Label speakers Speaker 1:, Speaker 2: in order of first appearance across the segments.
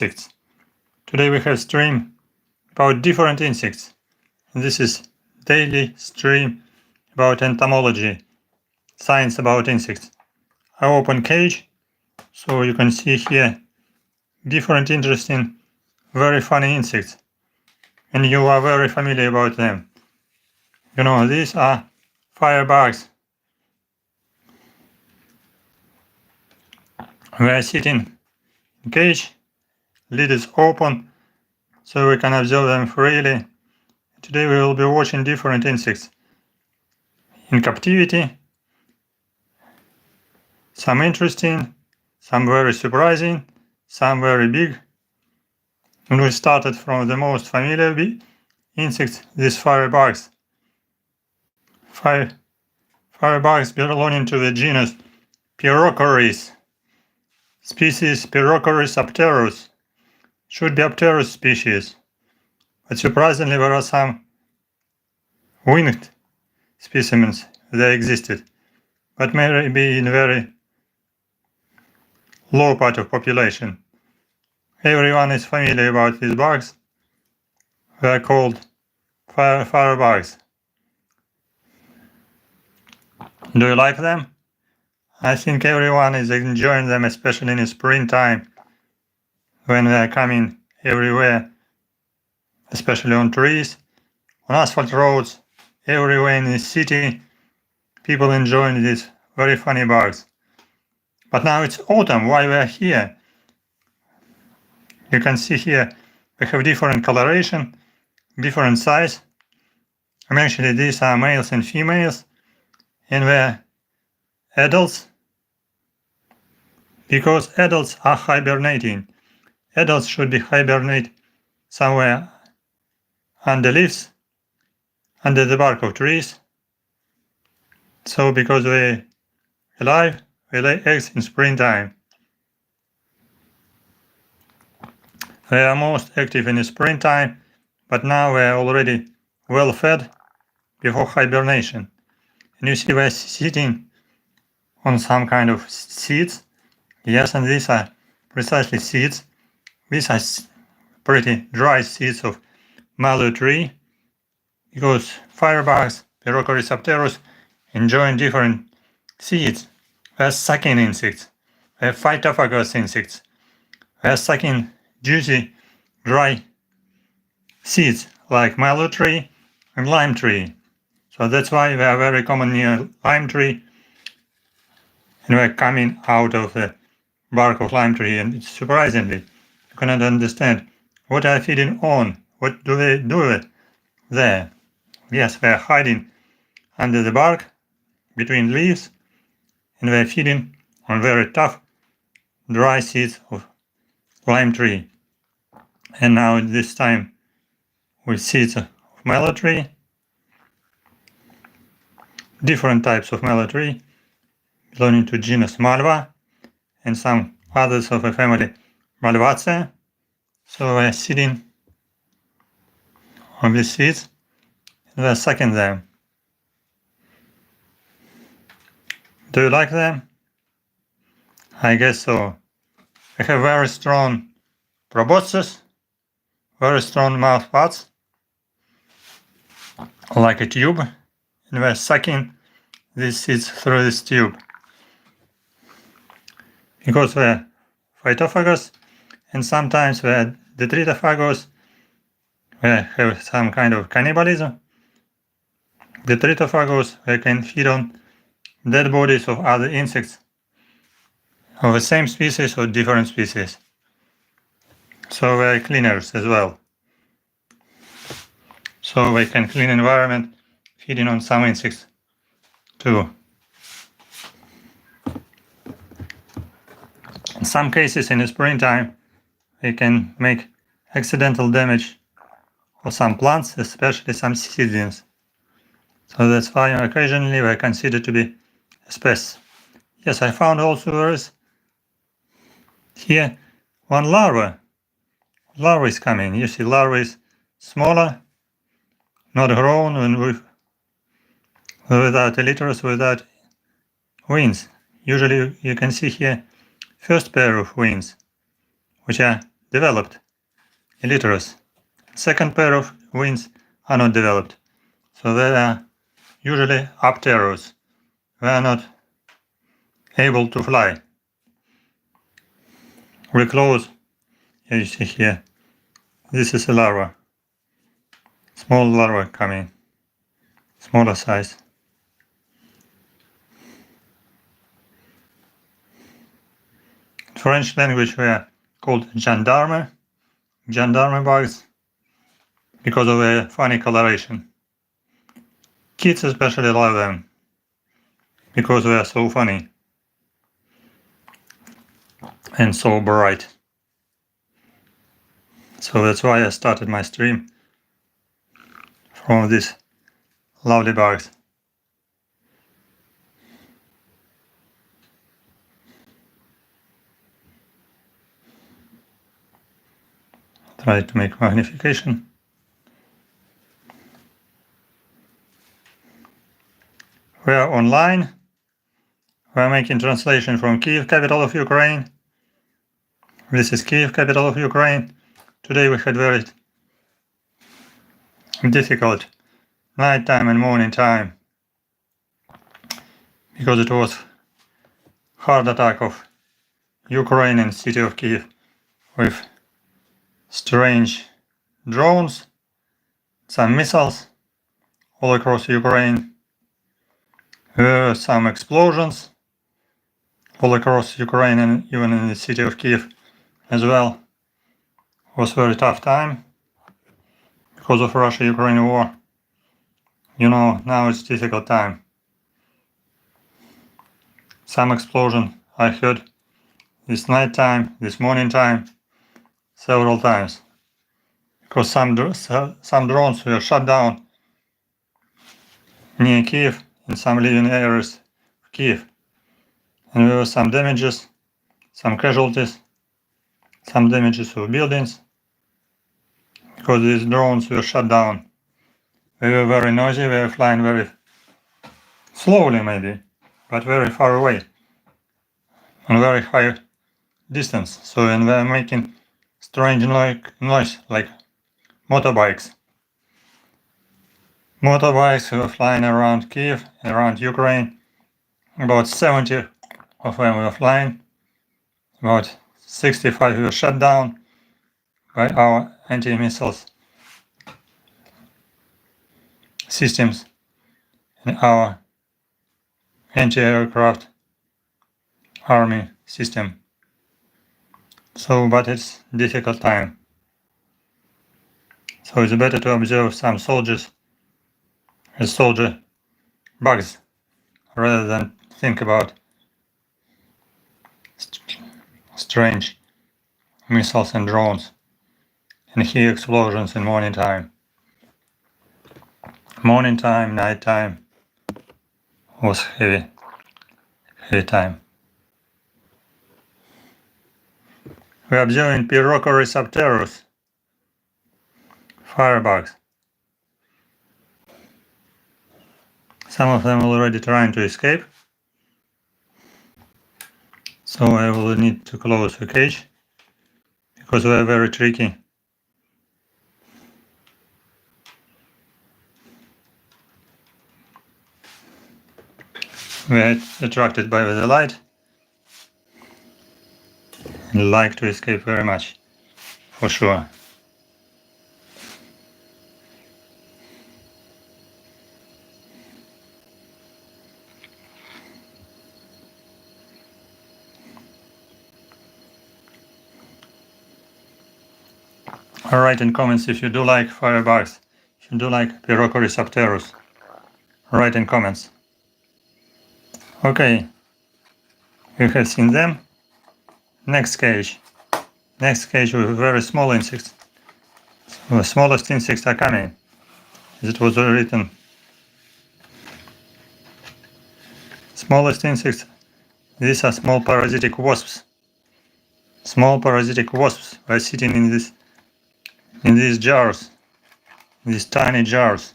Speaker 1: insects. Today we have stream about different insects. And this is daily stream about entomology, science about insects. I open cage, so you can see here different interesting, very funny insects. And you are very familiar about them. You know, these are firebugs. We are sitting in cage, lid is open, so we can observe them freely. Today we will be watching different insects in captivity. Some interesting, some very surprising, some very big. And we started from the most familiar insects, these firebugs. Firebugs belonging to the genus Pyrrhocoris. Species Pyrrhocoris apterus. Should be apterus species. But surprisingly there are some winged specimens that existed, but maybe in very low part of population. Everyone is familiar about these bugs. They are called firebugs. Do you like them? I think everyone is enjoying them, especially in the springtime, when they are coming everywhere, especially on trees, on asphalt roads, everywhere in the city. People enjoying these very funny bugs. But now it's autumn, why we are here? You can see here we have different coloration, different size. Actually these are males and females, and they're adults, because adults are hibernating. Adults should be hibernate somewhere under leaves, under the bark of trees. So because they're alive, they lay eggs in springtime. They are most active in the springtime, but now they are already well fed before hibernation. And you see they're sitting on some kind of seeds. Yes, and these are precisely seeds. These are pretty dry seeds of mallow tree, because firebugs, Pyrrhocoris apterus, enjoy different seeds. They are sucking insects. They are phytophagous insects. They are sucking juicy, dry seeds like mallow tree and lime tree. So that's why they are very common near lime tree, and they are coming out of the bark of lime tree. And surprisingly, you cannot understand what they are feeding on. What do they do there? Yes, they are hiding under the bark, between leaves, and they are feeding on very tough, dry seeds of lime tree. And now this time with seeds of mallow tree, different types of mallow tree belonging to genus Malva, and some others of the family Malvaceae. So they are sitting on these seeds and they are sucking them. Do you like them? I guess so. They have very strong proboscis, very strong mouth parts, like a tube, and they're sucking these seeds through this tube. Because they're phytophagous, and sometimes they're detritophagous, they have some kind of cannibalism. Detritophagous, they can feed on dead bodies of other insects of the same species or different species. So they are cleaners as well. So they can clean environment, feeding on some insects too. In some cases in the springtime, they can make accidental damage of some plants, especially some seedlings. So that's why occasionally they are considered to be a pest. Yes, I found also there is here one larva. Larva is coming. You see, larva is smaller, not grown, and without elyters, without wings. Usually you can see here first pair of wings, which are developed, elyterus. Second pair of wings are not developed, so they are usually apterus. They are not able to fly. We close, you see here, this is a larva, small larva coming, smaller size. In French language we are called gendarme bugs, because of their funny coloration. Kids especially love them, because they are so funny and so bright. So that's why I started my stream from these lovely bugs. Try to make magnification. We are online. We are making translation from Kyiv, capital of Ukraine. This is Kyiv, capital of Ukraine. Today we had very difficult nighttime and morning time, because it was hard attack of Ukraine and city of Kyiv with strange drones, some missiles all across Ukraine. There were some explosions all across Ukraine and even in the city of Kyiv as well. It was a very tough time because of Russia-Ukraine war. You know, now it's difficult time. Some explosion I heard this night time, this morning time, several times, because some drones were shut down near Kyiv, in some living areas of Kyiv, and there were some damages, some casualties, some damages of buildings, because these drones were shut down. They were very noisy, they were flying very slowly maybe, but very far away, on very high distance, so and they were making strange noise like motorbikes. Motorbikes were flying around Kyiv, around Ukraine. About 70 of them were flying. About 65 were shut down by our anti-missiles systems and our anti-aircraft army system. So, but it's difficult time. So it's better to observe some soldiers as soldier bugs rather than think about strange missiles and drones and hear explosions in morning time. Morning time, night time was heavy time. We are observing Pyrrhocoris apterus, firebugs. Some of them already trying to escape, so I will need to close the cage because they are very tricky. They are attracted by the light and like to escape very much, for sure. Write in comments if you do like firebugs, if you do like Pyrrhocoris apterus. Write in comments. Okay, you have seen them. Next cage with very small insects. So the smallest insects are coming, as it was written. Smallest insects, these are small parasitic wasps. Small parasitic wasps are sitting in these jars, these tiny jars.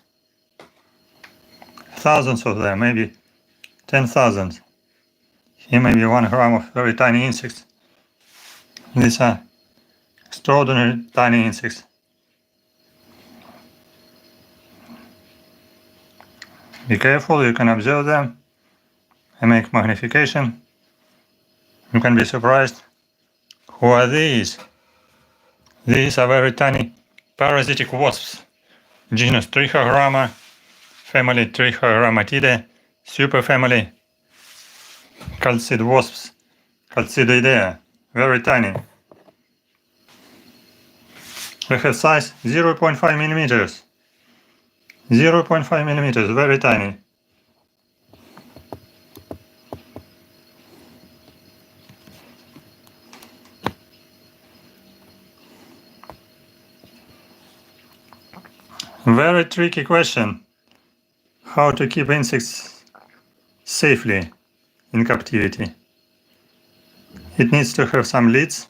Speaker 1: Thousands of them, maybe 10,000. Here maybe 1 gram of very tiny insects. These are Extraordinary tiny insects. Be careful, you can observe them and make magnification. You can be surprised. Who are these? These are very tiny parasitic wasps. Genus Trichogramma, family Trichogrammatidae, superfamily chalcid wasps, Chalcidoidea, very tiny. They have size 0.5 millimeters. 0.5 millimeters, very tiny. Very tricky question. How to keep insects safely in captivity. It needs to have some lids,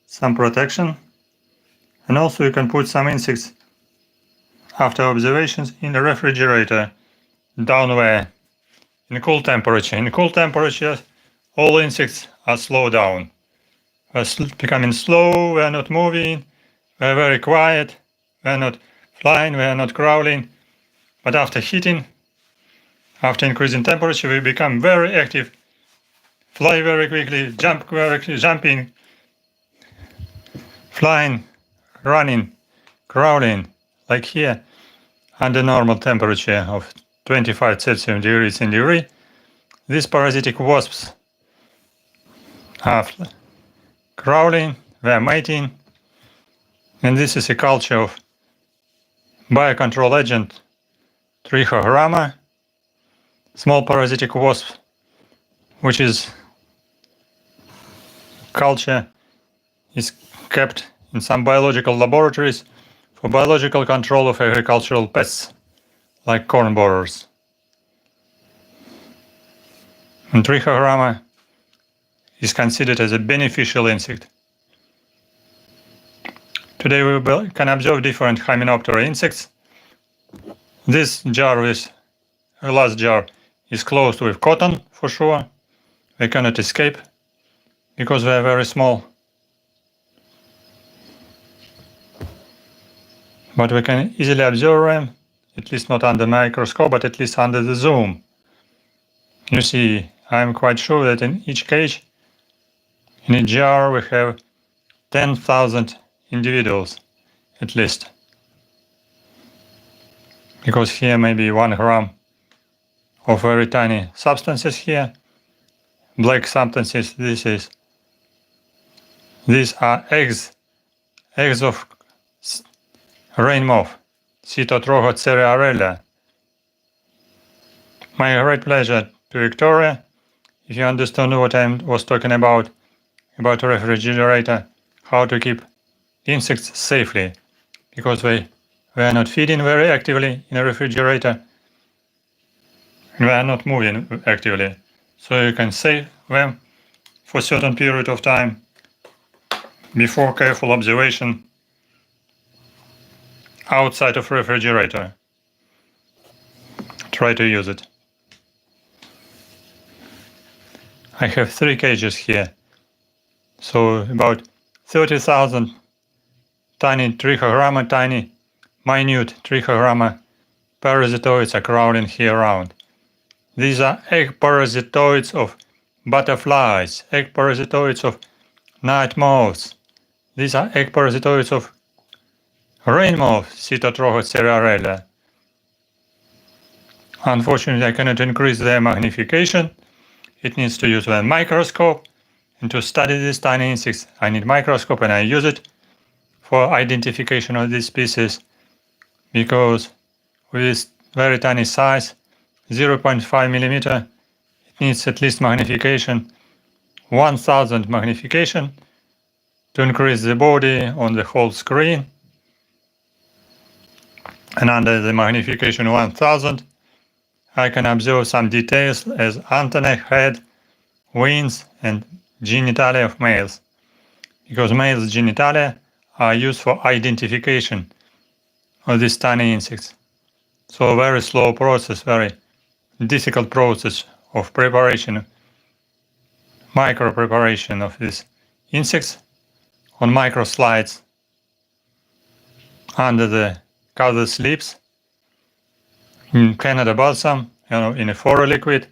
Speaker 1: some protection, and also you can put some insects after observations in the refrigerator down there in cool temperature. In cool temperatures all insects are slowed down. They're becoming slow, they're not moving, they're very quiet, they're not flying, they're not crawling. But after heating, after increasing temperature, they become very active, fly very quickly, jump very quickly, jumping, flying, running, crawling, like here, under normal temperature of 25 Celsius degrees centigrade. These parasitic wasps are crawling, they're mating, and this is a culture of biocontrol agent Trichogramma, small parasitic wasp, which is culture is kept in some biological laboratories for biological control of agricultural pests like corn borers. And Trichogramma is considered as a beneficial insect. Today we can observe different Hymenoptera insects. This jar, this last jar, is closed with cotton for sure. They cannot escape because they are very small. But we can easily observe them, at least not under microscope, but at least under the zoom. You see, I'm quite sure that in each cage, in a jar, we have 10,000 individuals, at least. Because here maybe 1 gram of very tiny substances here, black substances. These are eggs of rain moth, Cytotrochocerearella. My great pleasure to Victoria. If you understand what I was talking about a refrigerator, how to keep insects safely, because they are not feeding very actively in a refrigerator, they are not moving actively, so you can save them for a certain period of time before careful observation outside of refrigerator. Try to use it. I have 3 cages here, so about 30,000 tiny Trichogramma, tiny minute Trichogramma parasitoids are crawling here around. These are egg parasitoids of butterflies, egg parasitoids of night moths. These are egg parasitoids of rain moth, Cytotrochocerearella. Unfortunately, I cannot increase their magnification. It needs to use a microscope, and to study these tiny insects, I need microscope, and I use it for identification of these species, because with this very tiny size, 0.5 millimeter, it needs at least magnification, 1000 magnification, to increase the body on the whole screen. And under the magnification 1000, I can observe some details as antennae, head, wings, and genitalia of males, because males' genitalia are used for identification of these tiny insects. So a very slow process, very difficult process of preparation, micro preparation of these insects on microslides under the cow's slips, in Canada balsam, in a foro liquid,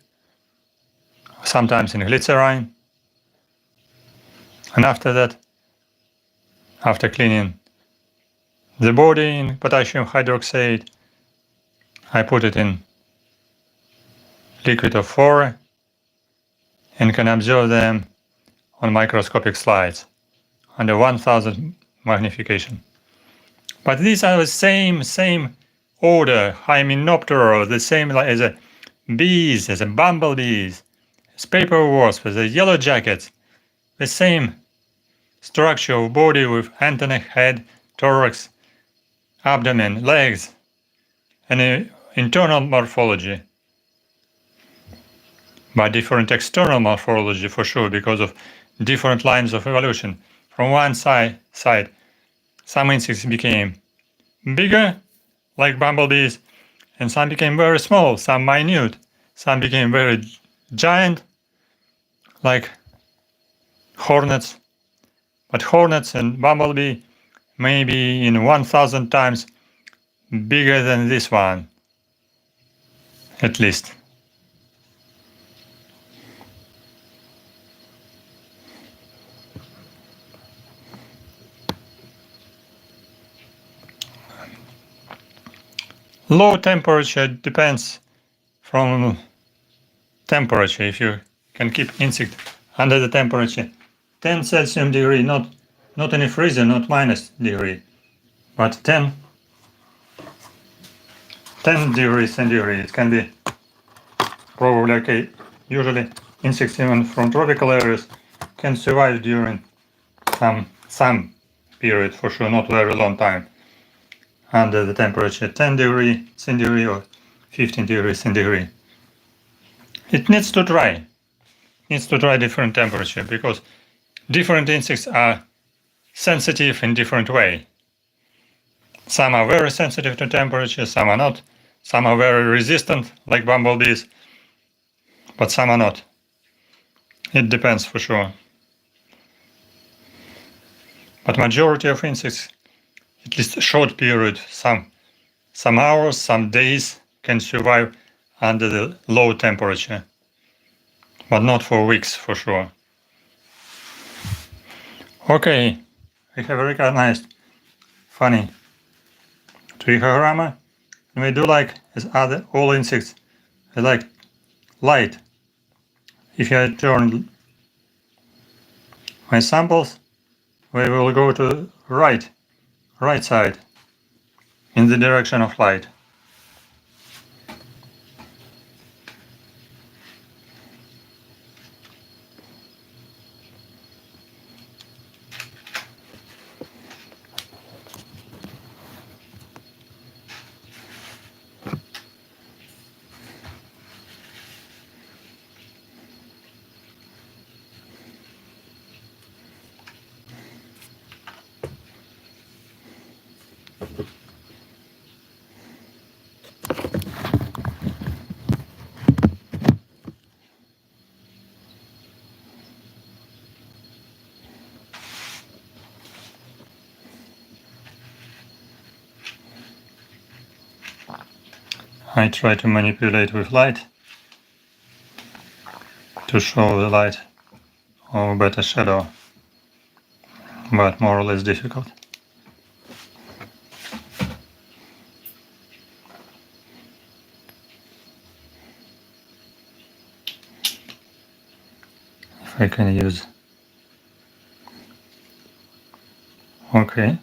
Speaker 1: sometimes in glycerine. And after that, after cleaning the body in potassium hydroxide, I put it in liquid of foro and can observe them on microscopic slides under 1000 magnification. But these are the same order, Hymenoptera, the same as the bees, as the bumblebees, as paper wasps, as the yellow jackets, the same structure of body with antennae, head, thorax, abdomen, legs, and internal morphology. But different external morphology for sure, because of different lines of evolution. From one side, some insects became bigger, like bumblebees, and some became very small, some minute, some became very giant, like hornets. But hornets and bumblebee may be in 1000 times bigger than this one, at least. Low temperature depends from temperature. If you can keep insect under the temperature 10 Celsius degree, not in a freezer, not minus degree, but 10 degrees centigrade. It can be probably okay. Usually insects even from tropical areas can survive during some period, for sure, not very long time, under the temperature 10 degrees centigrade or 15 degrees centigrade. It needs to dry. Different temperature, because different insects are sensitive in different way. Some are very sensitive to temperature, some are not. Some are very resistant, like bumblebees, but some are not. It depends for sure. But majority of insects, at least a short period, some hours, some days, can survive under the low temperature, but not for weeks for sure. Okay, we have recognized funny Trichogramma, and we do like, as all insects, they like light. If I turn my samples, we will go to right side, in the direction of light. I try to manipulate with light to show the light or better shadow, but more or less difficult. If I can use, okay.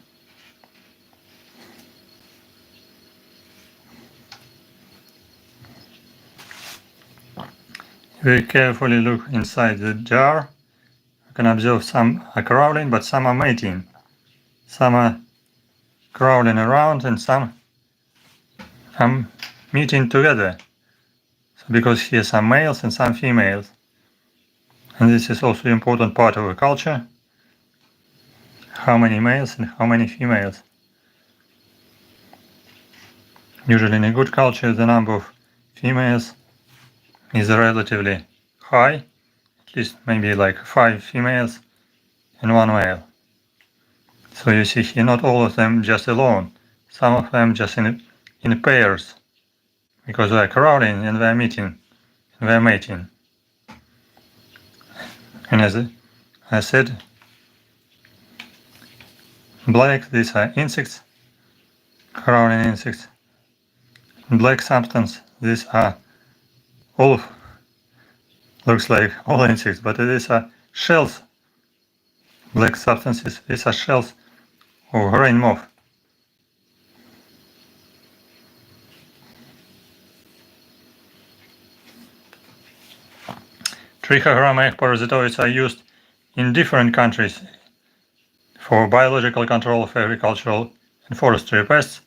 Speaker 1: Very carefully look inside the jar. You can observe some are crawling, but some are mating. Some are crawling around and some are meeting together. So because here some males and some females. And this is also an important part of the culture. How many males and how many females. Usually in a good culture the number of females is relatively high, at least maybe like 5 females and 1 male. So you see here, not all of them just alone, some of them just in pairs, because they're crowding and they're mating. And as I said, black, these are insects, crowding insects. Black substance, these are all, looks like all insects, but these are shells. Black substances, these are shells of grain moth. Trichogramma parasitoids are used in different countries for biological control of agricultural and forestry pests.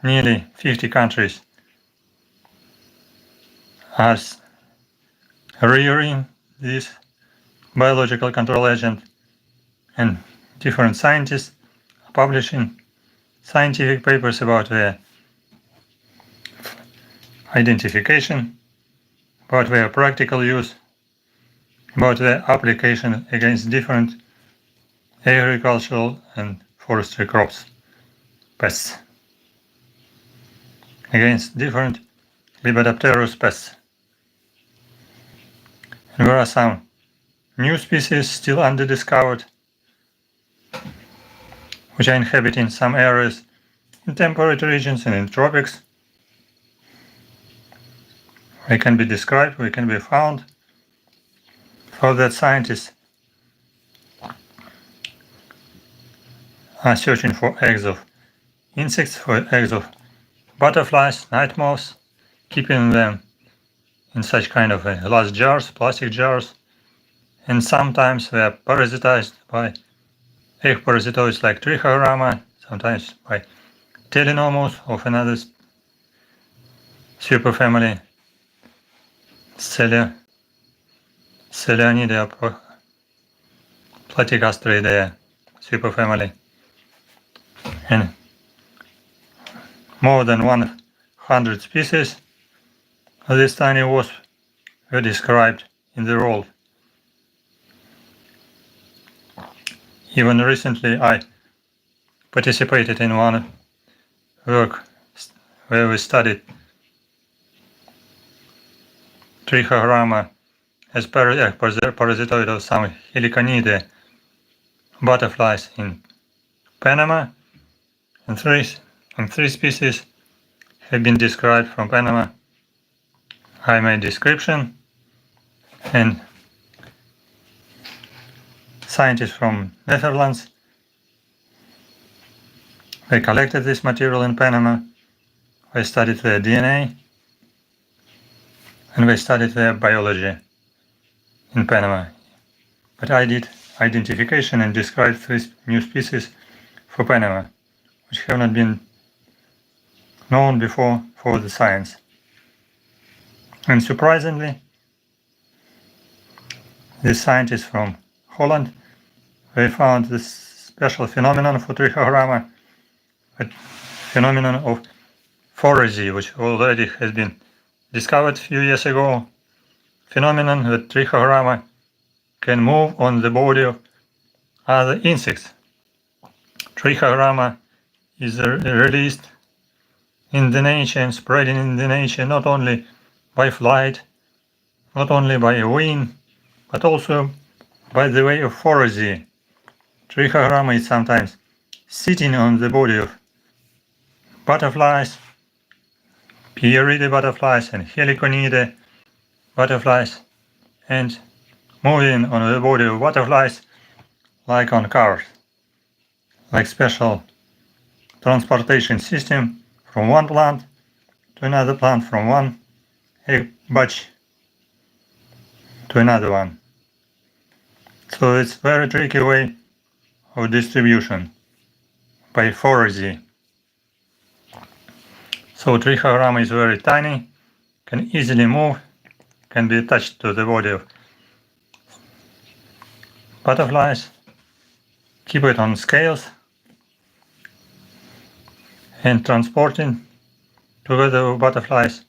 Speaker 1: Nearly 50 countries are rearing this biological control agent, and different scientists are publishing scientific papers about their identification, about their practical use, about their application against different agricultural and forestry crops, pests, against different Lepidopterus pests. And there are some new species still underdiscovered, which are inhabiting some areas in temperate regions and in tropics. They can be described, they can be found. For that, scientists are searching for eggs of insects, for eggs of butterflies, night moths, keeping them in such kind of glass jars, plastic jars, and sometimes they are parasitized by egg parasitoids like Trichogramma, sometimes by Telenomus of another superfamily, Chalcidoidea, Platygastroidea superfamily, and more than 100 species of this tiny wasp were described in the world. Even recently I participated in one work where we studied Trichogramma as parasitoid of some Heliconidae butterflies in Panama, and three species have been described from Panama. I made description, and scientists from Netherlands, they collected this material in Panama, they studied their DNA, and they studied their biology in Panama. But I did identification and described 3 new species for Panama, which have not been known before for the science. And surprisingly, the scientists from Holland, they found this special phenomenon for Trichogramma, a phenomenon of foragy, which already has been discovered a few years ago. Phenomenon that Trichogramma can move on the body of other insects. Trichogramma is released in the nature and spreading in the nature not only by flight, not only by wing, but also by the way of foragy. Trichogramma is sometimes sitting on the body of butterflies, Pyrrhocoridae butterflies and Heliconidae butterflies, and moving on the body of butterflies like on cars, like special transportation system from one plant to another plant, from one egg batch to another one. So it's very tricky way of distribution by foragy. So Trichogramma is very tiny, can easily move, can be attached to the body of butterflies, keep it on scales, and transporting together with butterflies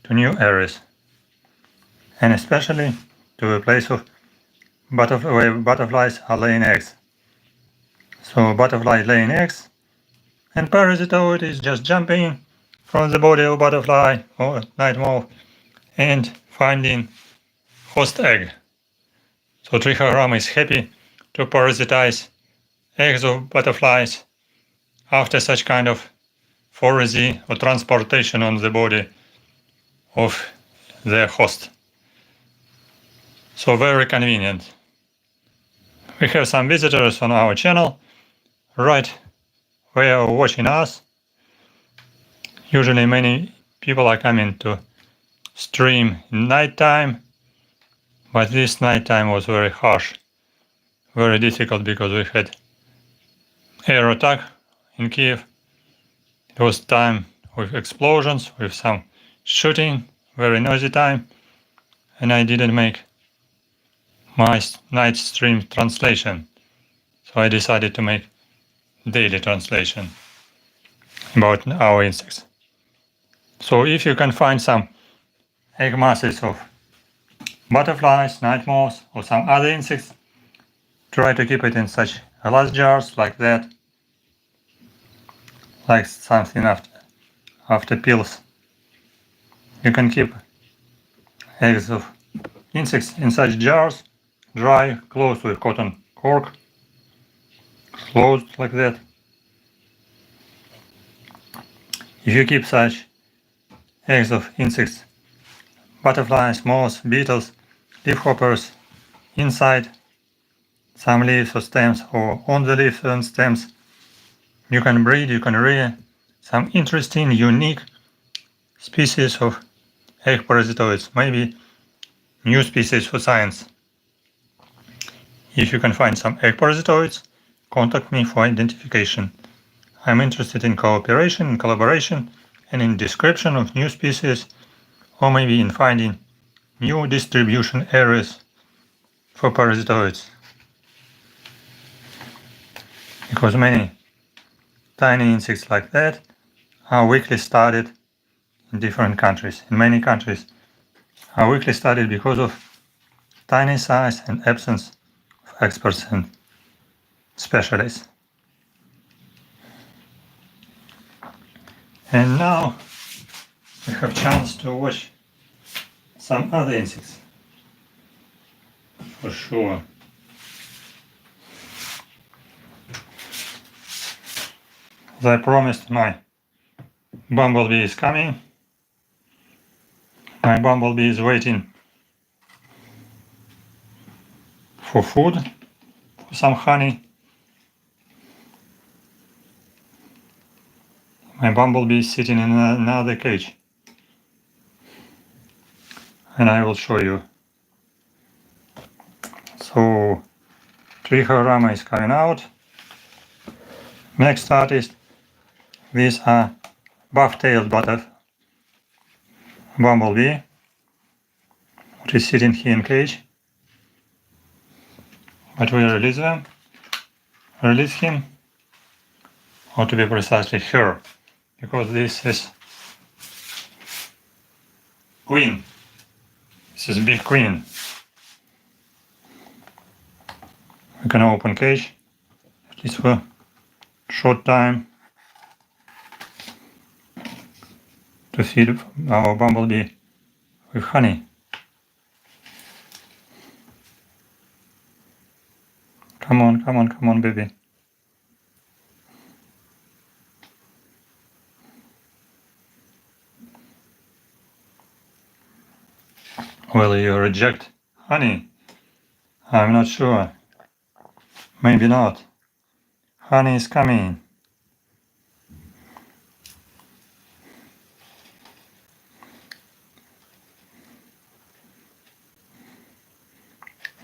Speaker 1: to new areas, and especially to a place of where butterflies are laying eggs. So butterfly laying eggs, and parasitoid is just jumping from the body of butterfly or night moth and finding host egg. So Trichogramma is happy to parasitize eggs of butterflies after such kind of foragy or transportation on the body of their host. So very convenient. We have some visitors on our channel right where watching us. Usually many people are coming to stream in nighttime, but this nighttime was very harsh, very difficult because we had air attack in Kyiv. It was time with explosions, with some shooting, very noisy time, and I didn't make my night stream translation. So I decided to make daily translation about our insects. So if you can find some egg masses of butterflies, night moths, or some other insects, try to keep it in such glass jars like that, like something after pills. You can keep eggs of insects in such jars, dry, closed with cotton cork, closed like that. If you keep such eggs of insects, butterflies, moths, beetles, leafhoppers inside some leaves or stems or on the leaves and stems, you can breed, you can rear some interesting, unique species of egg parasitoids, maybe new species for science. If you can find some egg parasitoids, contact me for identification. I'm interested in cooperation, in collaboration, and in description of new species, or maybe in finding new distribution areas for parasitoids. Because many tiny insects like that are weakly studied in different countries. In many countries are weakly studied because of tiny size and absence of experts and specialists. And now we have chance to watch some other insects, for sure. As I promised, my bumblebee is coming. My bumblebee is waiting for food, for some honey. My bumblebee is sitting in another cage, and I will show you. So Trichogramma is coming out. Next artist, these are buff-tailed bumblebee, which is sitting here in cage. But we release him, or to be precisely her, because this is queen. This is big queen. We can open cage, at least for short time, to feed our bumblebee with honey. Come on, baby. Will you reject honey? I'm not sure. Maybe not. Honey is coming.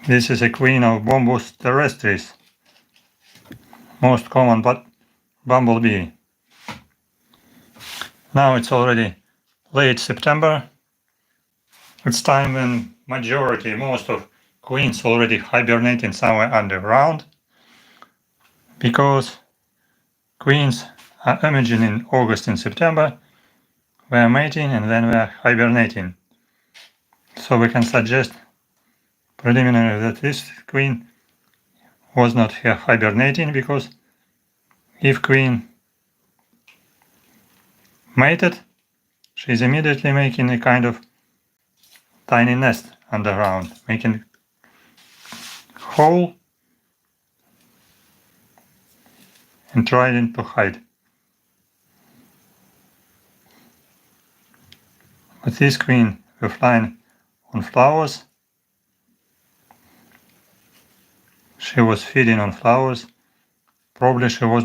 Speaker 1: This is a queen of Bombus terrestris, most common bumblebee. Now it's already late September. It's time when most of queens already hibernating somewhere underground, because queens are emerging in August and September. We are mating and then we are hibernating. So we can suggest preliminary that this queen was not here hibernating, because if queen mated, she's immediately making a kind of tiny nest underground, making hole and trying to hide. But this queen were flying on flowers. She was feeding on flowers. Probably she has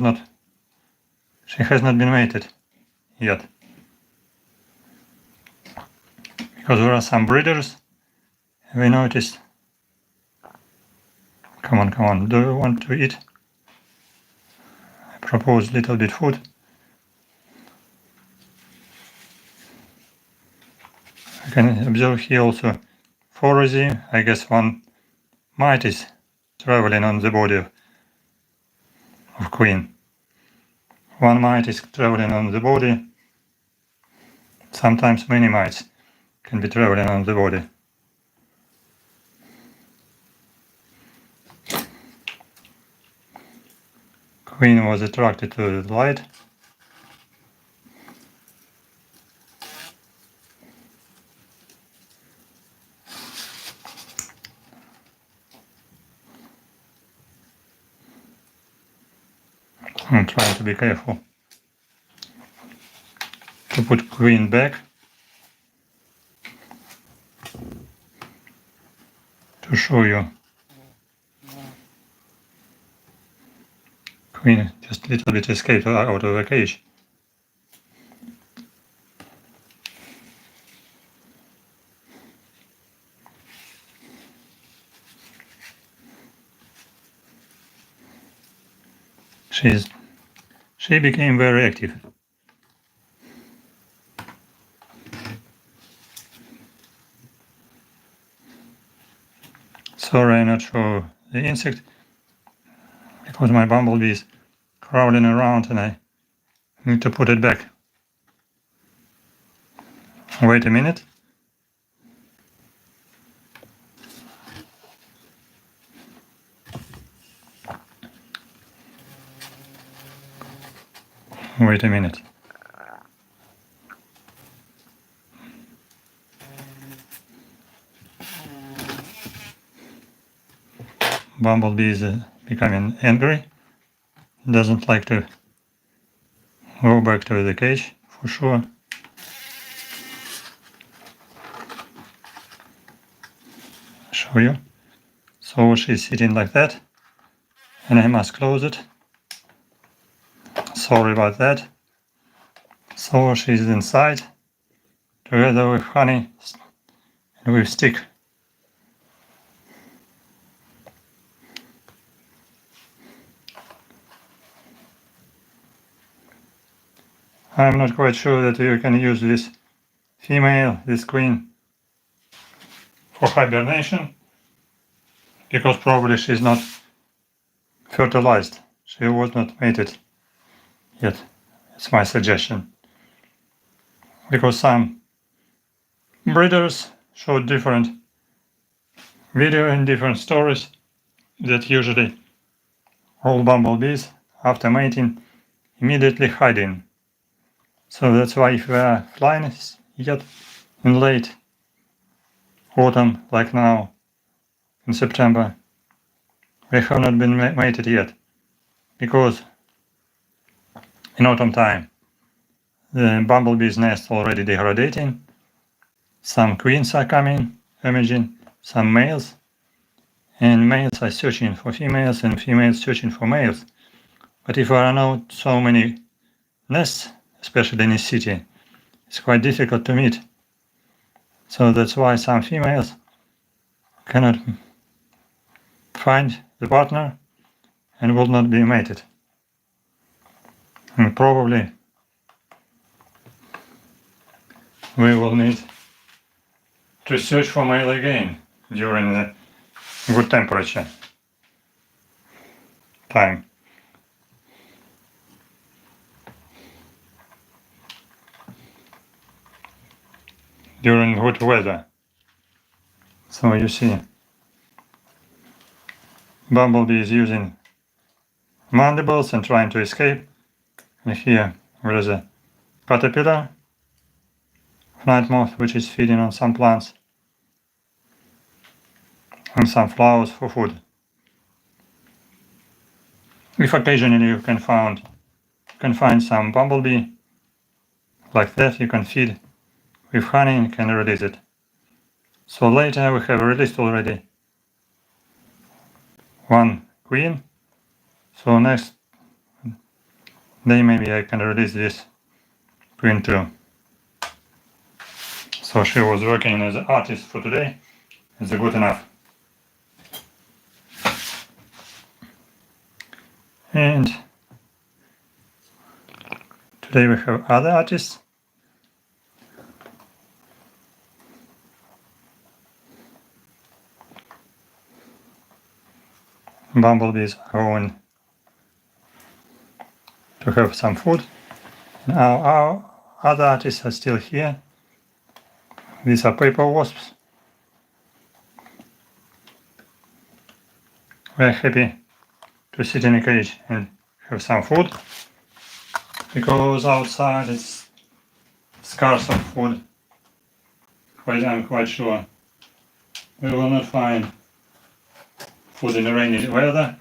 Speaker 1: not been mated yet. Because there are some breeders, we noticed. Come on, do you want to eat? I propose little bit food. You can observe here also Fursov. I guess one Mantis traveling on the body of queen. One Mantis traveling on the body. Sometimes many mites can be traveling on the body. Queen was attracted to the light. I'm trying to be careful to put queen back to show you. Queen just a little bit escaped out of the cage. She became very active. Sorry, I'm not sure the insect, because my bumblebee is crawling around and I need to put it back. Wait a minute. Wait a minute. Bumblebee is becoming angry. Doesn't like to go back to the cage for sure. Show you. So she's sitting like that, and I must close it. Sorry about that. So she's inside, together with honey and with stick. I'm not quite sure that you can use this female, this queen, for hibernation, because probably she's not fertilized. She was not mated yet. It's my suggestion. Because some breeders showed different video and different stories that usually all bumblebees after mating immediately hiding. So that's why if we are flying yet in late autumn, like now in September, we have not been mated yet, because in autumn time the bumblebee's nest already degrading, some queens are coming, emerging, some males, and males are searching for females and females searching for males. But if there are not so many nests, especially in a city, it's quite difficult to meet. So that's why some females cannot find the partner and will not be mated. And probably we will need to search for male again during the good temperature time. During good weather. So you see, Bumblebee is using mandibles and trying to escape. And here there is a caterpillar of night moth which is feeding on some plants and some flowers for food. If occasionally you can find some bumblebee like that, you can feed with honey and can release it. So later we have released already one queen. So next day maybe I can release this queen too. So she was working as an artist for today. It's good enough. And today we have other artists. Bumblebees are going to have some food. Now our other artists are still here. These are paper wasps. We're happy to sit in a cage and have some food, because outside it's scarce of food. I'm quite sure we will not find food in the rainy weather,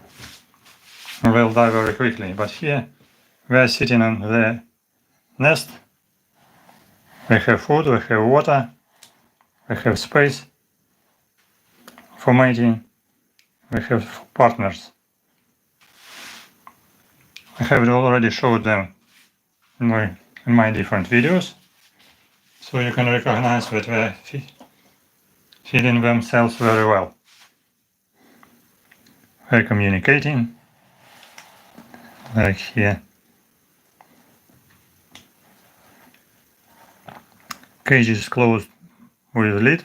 Speaker 1: and we'll die very quickly. But here we are sitting on the nest. We have food, we have water, we have space for mating, we have partners. I have already showed them in my different videos, so you can recognize that they're feeding themselves very well. They're communicating, like here. Cage is closed with lid,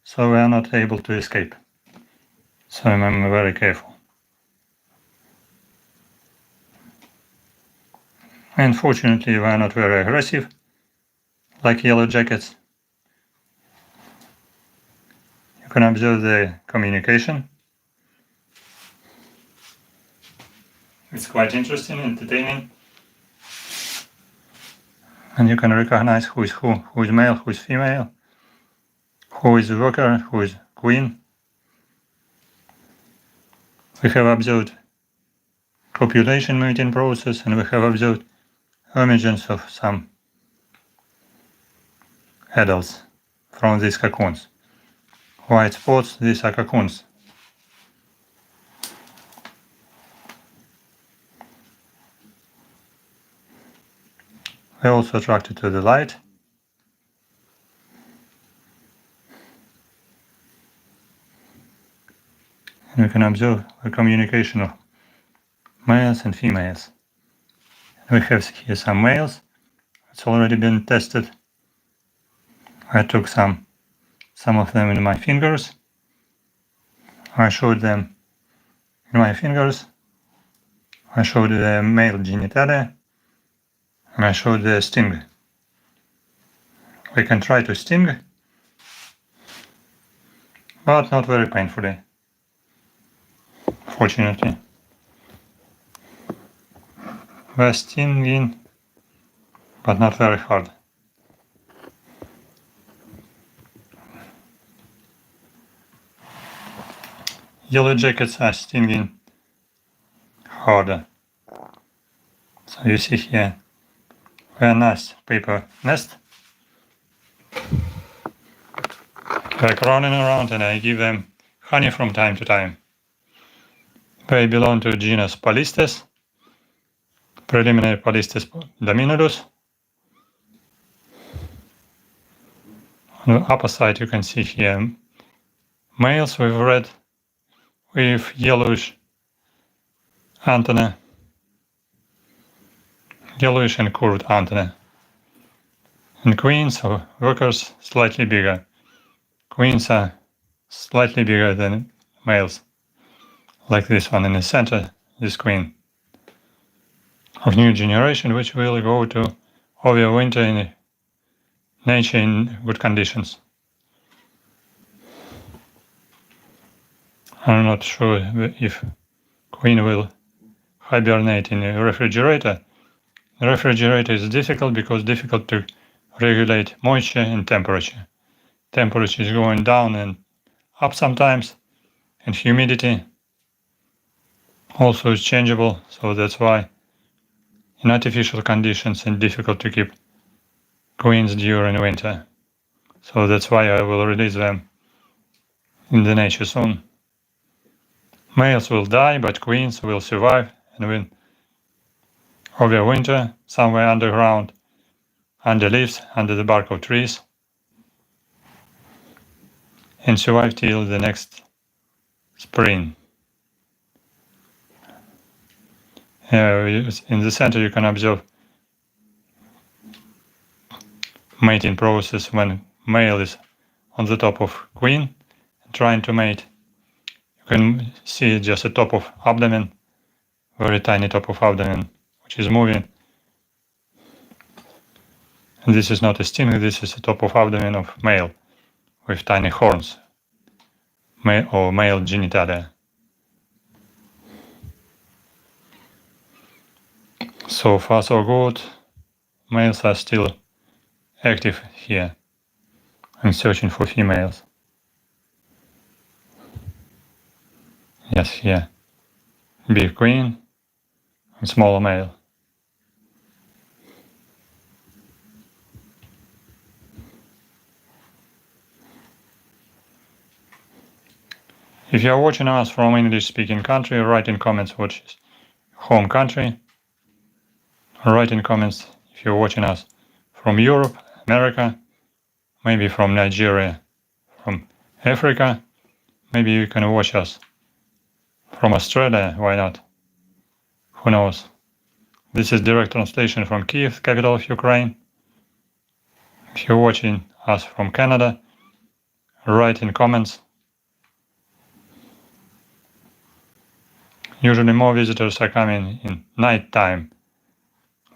Speaker 1: so we are not able to escape. So I'm very careful. Unfortunately, we are not very aggressive, like yellow jackets. You can observe the communication. It's quite interesting, entertaining. And you can recognize who is male, who is female, who is worker, who is queen. We have observed copulation mating process, and we have observed emergence of some adults from these cocoons. White spots, these are cocoons. They're also attracted to the light. And we can observe the communication of males and females. We have here some males. It's already been tested. I took some of them in my fingers. I showed them in my fingers. I showed the male genitalia, and I showed the sting. We can try to sting, but not very painfully, fortunately. We're stinging, but not very hard. Yellow jackets are stinging harder. So you see here, a nice paper nest. They're running around, and I give them honey from time to time. They belong to genus Polistes, preliminary Polistes dominulus. On the upper side you can see here males with yellowish antennae, yellowish and curved antennae. And queens or workers slightly bigger. Queens are slightly bigger than males, like this one in the center, this queen of new generation, which will go to overwinter in nature in good conditions. I'm not sure if queen will hibernate in a refrigerator. refrigerator is difficult because difficult to regulate moisture and temperature. Temperature is going down and up sometimes, and humidity also is changeable, so that's why in artificial conditions it's difficult to keep queens during winter. So that's why I will release them in the nature soon. Males will die, but queens will survive and will overwinter somewhere underground, under leaves, under the bark of trees, and survive till the next spring. In the center you can observe mating process when male is on the top of queen trying to mate. You can see just the top of abdomen, very tiny top of abdomen, which is moving. And this is not a sting, this is the top of abdomen of male with tiny horns, or male genitalia. So far so good. Males are still active here. I'm searching for females. Yes, here. Big queen and smaller male. If you are watching us from English-speaking country, write in comments what is home country. Write in comments if you're watching us from Europe, America, maybe from Nigeria, from Africa. Maybe you can watch us from Australia, why not? Who knows? This is direct translation from Kyiv, capital of Ukraine. If you're watching us from Canada, write in comments. Usually more visitors are coming in night time,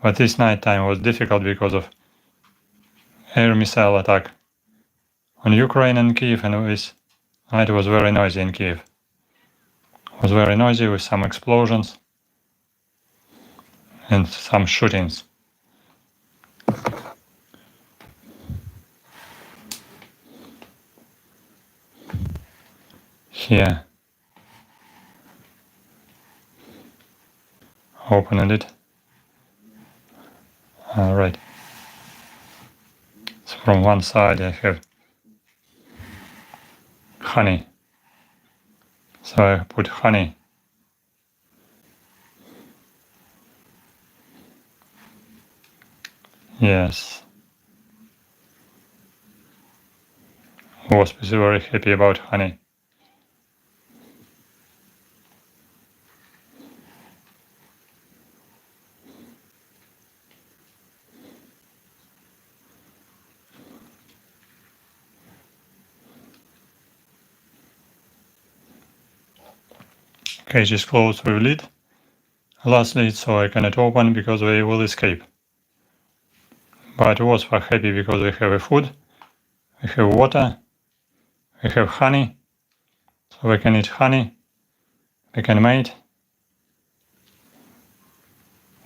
Speaker 1: but this night time was difficult because of air missile attack on Ukraine and Kyiv, and this night was very noisy in Kyiv. It was very noisy with some explosions and some shootings. Here. Open it. Alright. So from one side I have honey. So I put honey. Yes. Wasp is very happy about honey. Cage is closed with lid. Last lid, so I cannot open because they will escape. But wasps are happy because they have a food, they have water, they have honey, so they can eat honey, they can mate,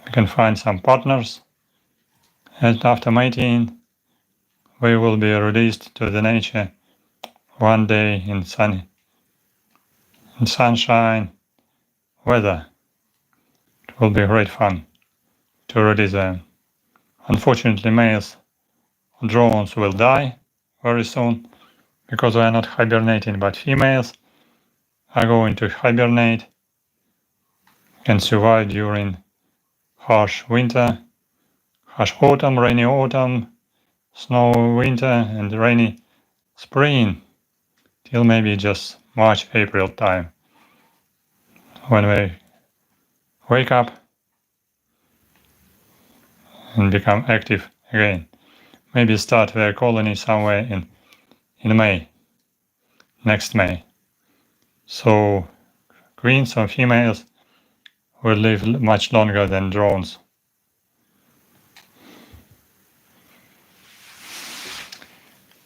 Speaker 1: they can find some partners, and after mating, they will be released to the nature one day in sunshine weather. It will be great fun to release them. Unfortunately, males drones will die very soon because they are not hibernating, but females are going to hibernate and survive during harsh winter, harsh autumn, rainy autumn, snow winter, and rainy spring till maybe just March, April time, when they wake up and become active again. Maybe start their colony somewhere in May, next May. So queens or females will live much longer than drones.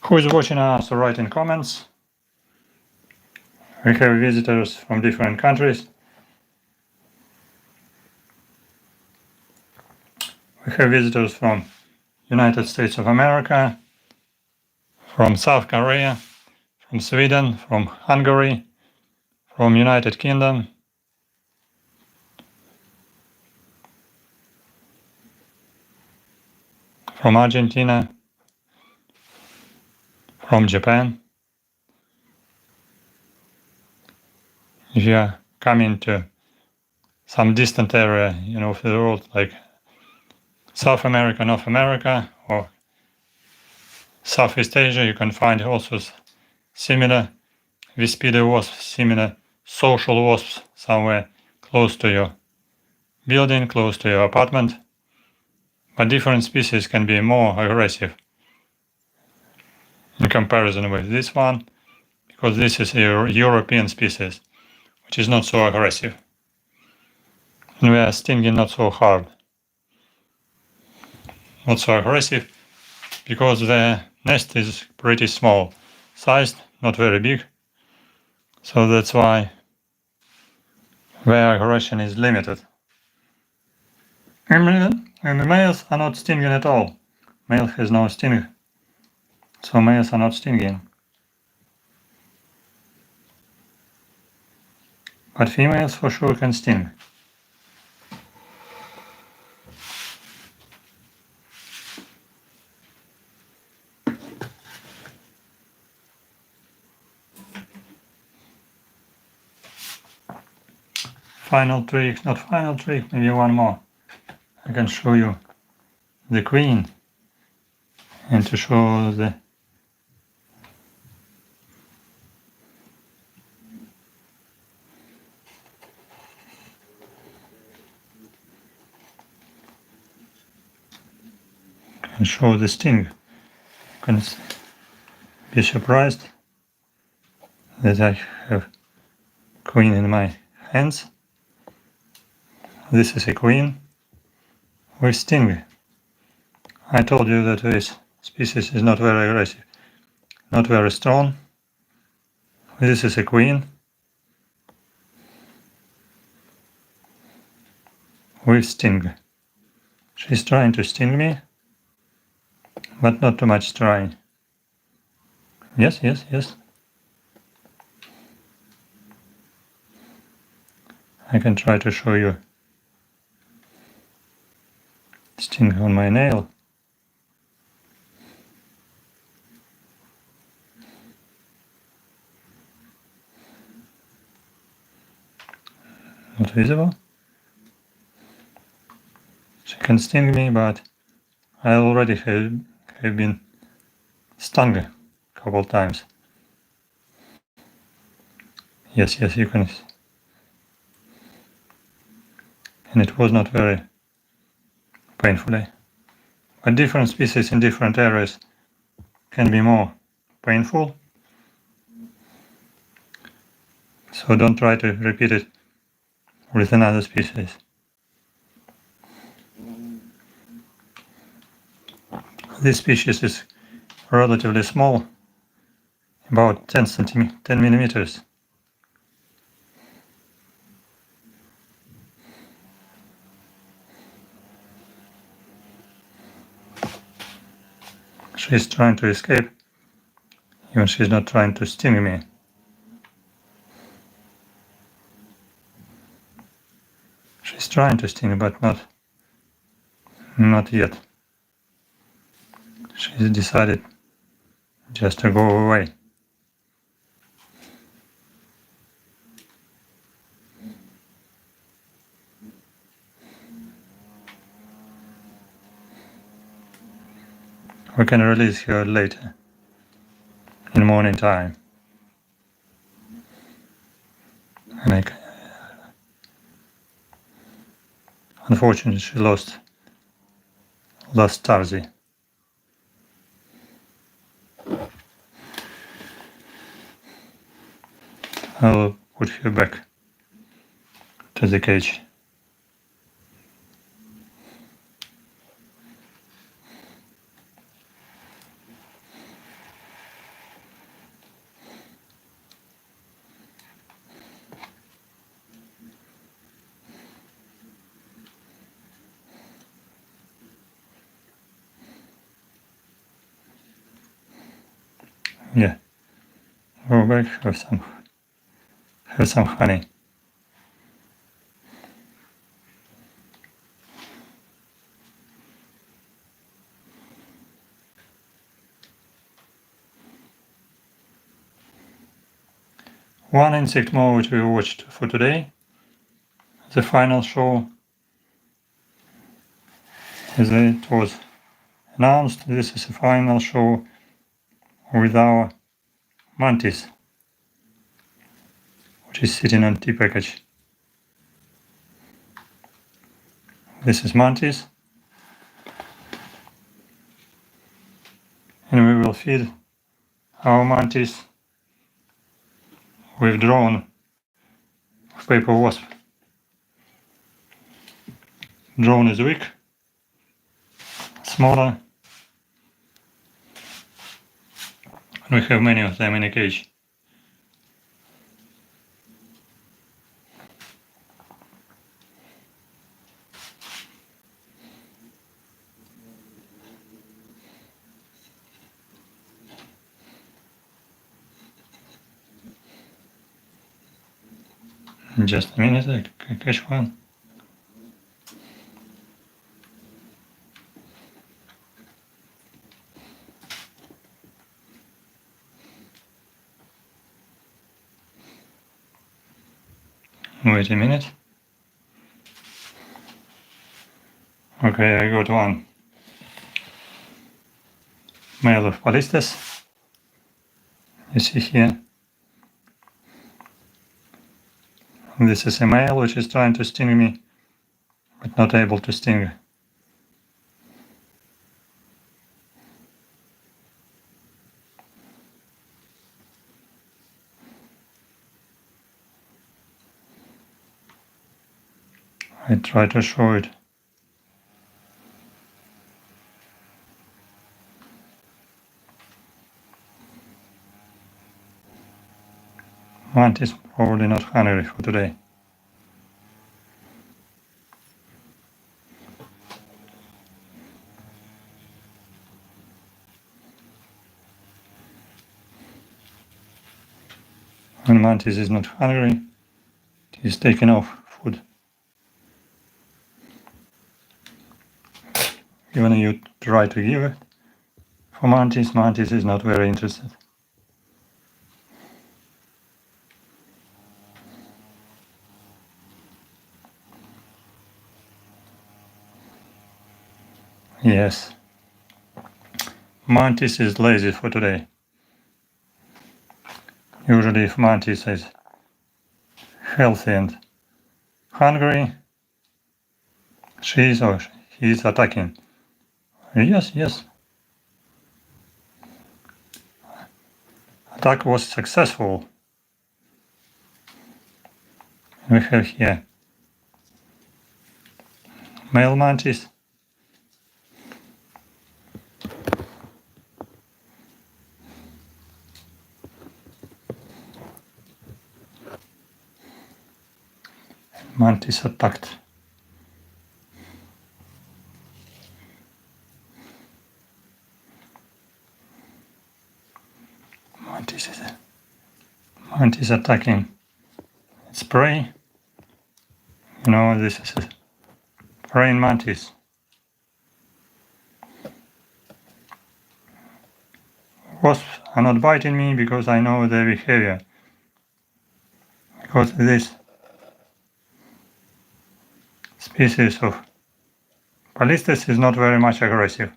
Speaker 1: Who is watching us, write in comments. We have visitors from different countries. We have visitors from United States of America, from South Korea, from Sweden, from Hungary, from United Kingdom, from Argentina, from Japan. If you are coming to some distant area, of the world, like South America, North America, or Southeast Asia, you can find also similar Vespidae wasps, similar social wasps somewhere close to your building, close to your apartment. But different species can be more aggressive in comparison with this one, because this is a European species, which is not so aggressive. And they are stinging not so hard, not so aggressive, because the nest is pretty small sized, not very big. So that's why their aggression is limited. And the males are not stinging at all. Male has no sting, so males are not stinging. But females for sure can sting. Final trick, not final trick, maybe one more. I can show you the queen, and to show the sting. You can be surprised that I have queen in my hands. This is a queen with sting. I told you that this species is not very aggressive, not very strong. This is a queen with sting. She's trying to sting me, but not too much trying. Yes, yes, yes. I can try to show you sting on my nail. Not visible. She can sting me, but I already have been stung a couple times. Yes, yes, you can. And it was not very painfully. But different species in different areas can be more painful. So don't try to repeat it with another species. This species is relatively small, about 10 millimeters. She's trying to escape, even she's not trying to sting me. She's trying to sting, but not yet. She's decided just to go away. We can release her later, in morning time. And unfortunately, she lost Tarsi. I'll put her back to the cage. Yeah. Go back, have some honey. One insect more which we watched for today. The final show, as it was announced, this is the final show with our Mantis, which is sitting on tea package. This is Mantis, and we will feed our Mantis with drone of paper wasp. Drone is weak, smaller, and we have many of them in a cage. In just a minute, I can catch one. Wait a minute. Okay, I got one. Male of Polistes. You see here. This is a male which is trying to sting me, but not able to sting. I try to show it. Mantis probably not hungry for today. When Mantis is not hungry, he is taking off food. Even if you try to give it for Mantis, Mantis is not very interested. Yes, Mantis is lazy for today. Usually if Mantis is healthy and hungry, she is or he is attacking. Yes. Attack was successful. We have here male Mantis. Mantis attacked. Mantis attacking its prey. You know, this is a praying mantis. Wasps are not biting me because I know their behavior. Because this species of Polistes is not very much aggressive.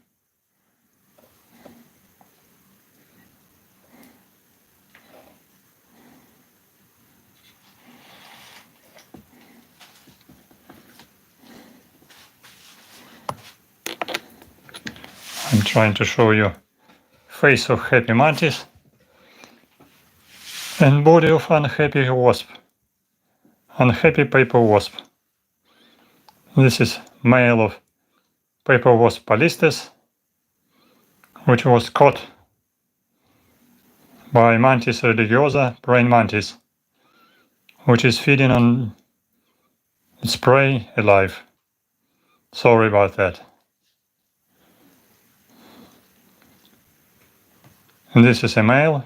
Speaker 1: I'm trying to show you face of happy mantis and body of unhappy wasp, unhappy paper wasp. This is male of paper wasp Polistes, which was caught by Mantis religiosa, praying mantis, which is feeding on its prey alive. Sorry about that. This is a male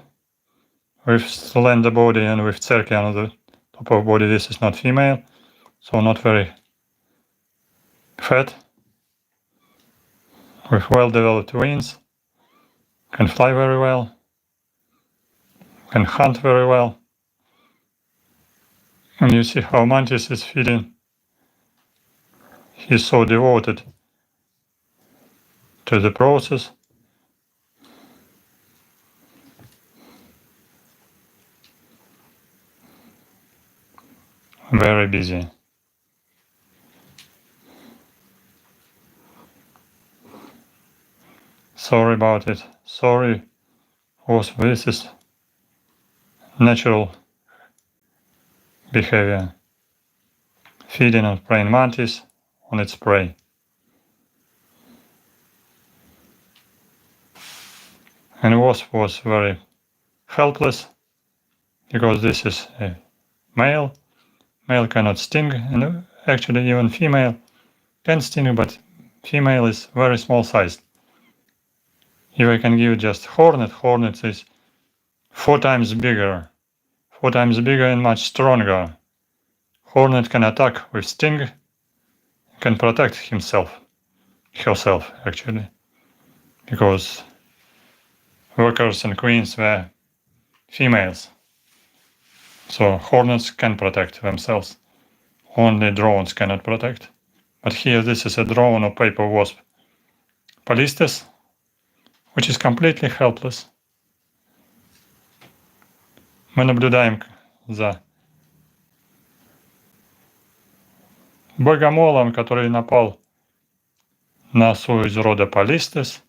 Speaker 1: with slender body and with cerci on the top of body. This is not female, so not very fat, with well-developed wings, can fly very well, can hunt very well. And you see how Mantis is feeding. He's so devoted to the process. Very busy. Sorry about it. Sorry. Wasp, this is natural behavior. Feeding on praying mantis on its prey. And wasp was very helpless because this is a male. Male cannot sting, and actually even female can sting, but female is very small sized. If I can give just hornet is 4 times bigger. 4 times bigger and much stronger. Hornet can attack with sting, can protect herself actually, because workers and queens were females. So hornets can protect themselves. Only drones cannot protect. But here this is a drone of paper wasp Polistes, which is completely helpless. Мы наблюдаем за богомолом, который напал на осу из рода Polistes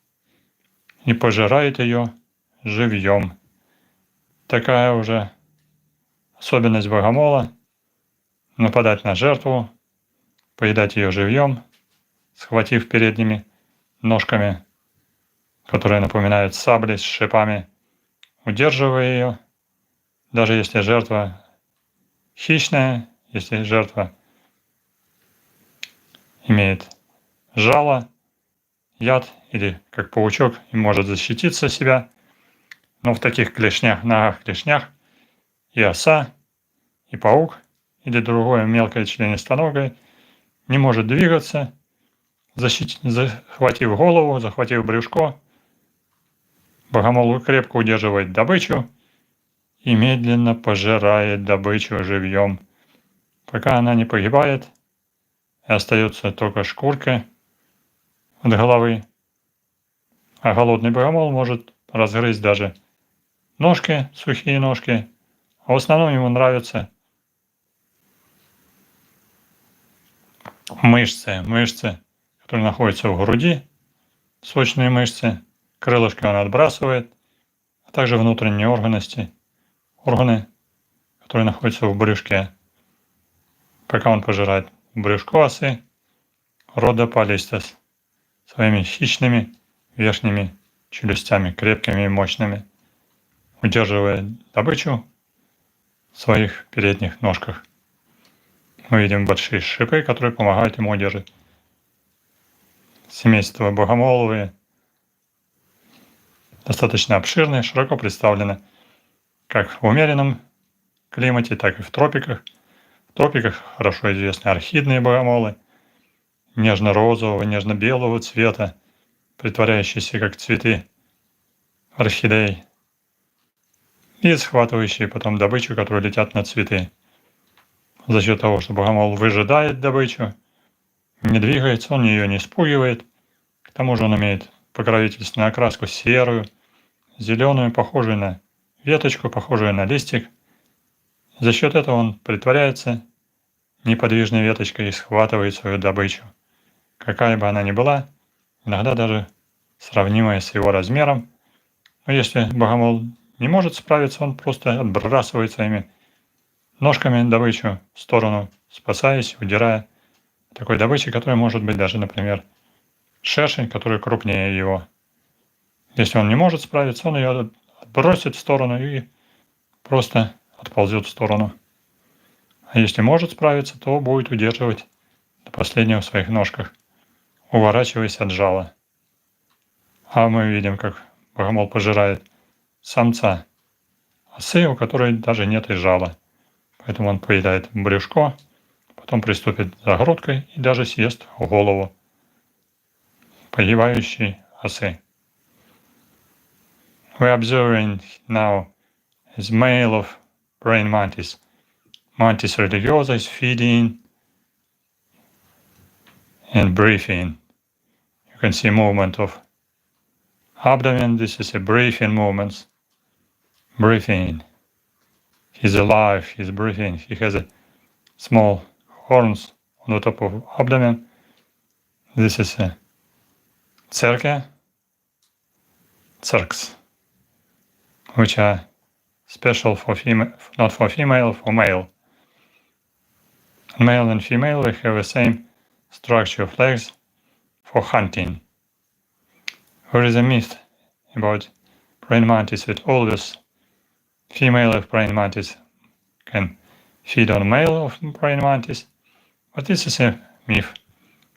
Speaker 1: и пожирает ее живьем. Такая уже особенность богомола — нападать на жертву, поедать ее живьем, схватив передними ножками, которые напоминают сабли с шипами, удерживая ее, даже если жертва хищная, если жертва имеет жало, яд или как паучок и может защититься себя, но в таких клешнях, ногах клешнях и оса, и паук или другое мелкое членистоногое не может двигаться, захватив голову, захватив брюшко. Богомол крепко удерживает добычу и медленно пожирает добычу живьем, пока она не погибает и остается только шкурка от головы. А голодный богомол может разгрызть даже ножки, сухие ножки, а в основном ему нравятся мышцы, которые находятся в груди, сочные мышцы, крылышки он отбрасывает, а также внутренние органы, которые находятся в брюшке, пока он пожирает брюшко осы рода Polistes своими хищными верхними челюстями, крепкими и мощными, удерживая добычу в своих передних ножках. Мы видим большие шипы, которые помогают ему удержать. Семейство богомоловые достаточно обширные, широко представлены как в умеренном климате, так и в тропиках. В тропиках хорошо известны орхидные богомолы, нежно-розового, нежно-белого цвета, притворяющиеся как цветы орхидей, и схватывающие потом добычу, которые летят на цветы. За счет того, что богомол выжидает добычу, не двигается, он ее не спугивает. К тому же он имеет покровительственную окраску серую, зеленую, похожую на веточку, похожую на листик. За счет этого он притворяется неподвижной веточкой и схватывает свою добычу, какая бы она ни была, иногда даже сравнимая с его размером. Но если богомол не может справиться, он просто отбрасывает своими ножками добычу в сторону, спасаясь, удирая от такой добычи, которая может быть даже, например, шершень, который крупнее его. Если он не может справиться, он ее отбросит в сторону и просто отползет в сторону. А если может справиться, то будет удерживать до последнего в своих ножках, уворачиваясь от жала. А мы видим, как богомол пожирает самца осы, у которой даже нет и жала. Поэтому он поедает брюшко, потом приступит за грудкой и даже съест голову погибающей осы. We're observing now is male of praying mantis. Mantis religiosa is feeding and breathing. You can see movement of abdomen. This is a breathing movement. Breathing. He's alive. He's breathing. He has a small horns on the top of abdomen. This is a cerca, cercs, which are special for female, not for female, for male. Male and female, they have the same structure of legs for hunting. There is a myth about praying mantis that always female of praying mantis can feed on male of praying mantis, but this is a myth.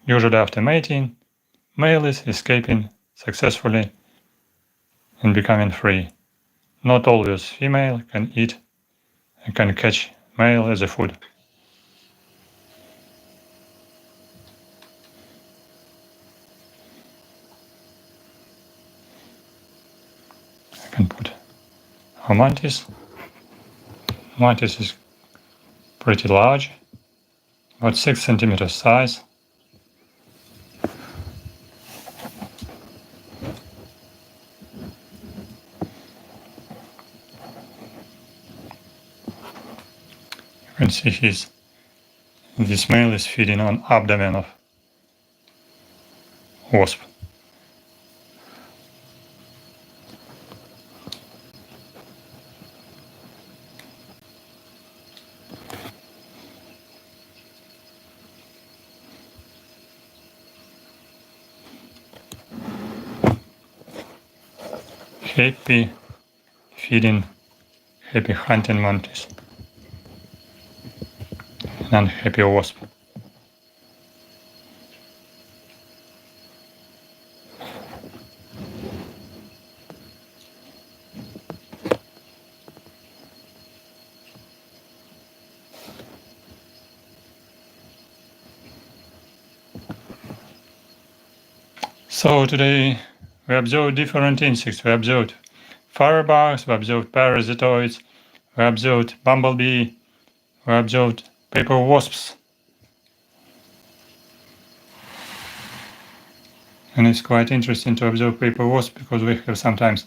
Speaker 1: Usually after mating, male is escaping successfully and becoming free. Not always female can eat and can catch male as a food. I can put our mantis. Mantis is pretty large, about 6 centimeters size. You can see this male is feeding on abdomen of wasp. Happy feeding, happy hunting mantis. Unhappy wasp. So today we observed different insects. We observed firebugs, we observed parasitoids, we observed bumblebee, we observed paper wasps. And it's quite interesting to observe paper wasps because we have sometimes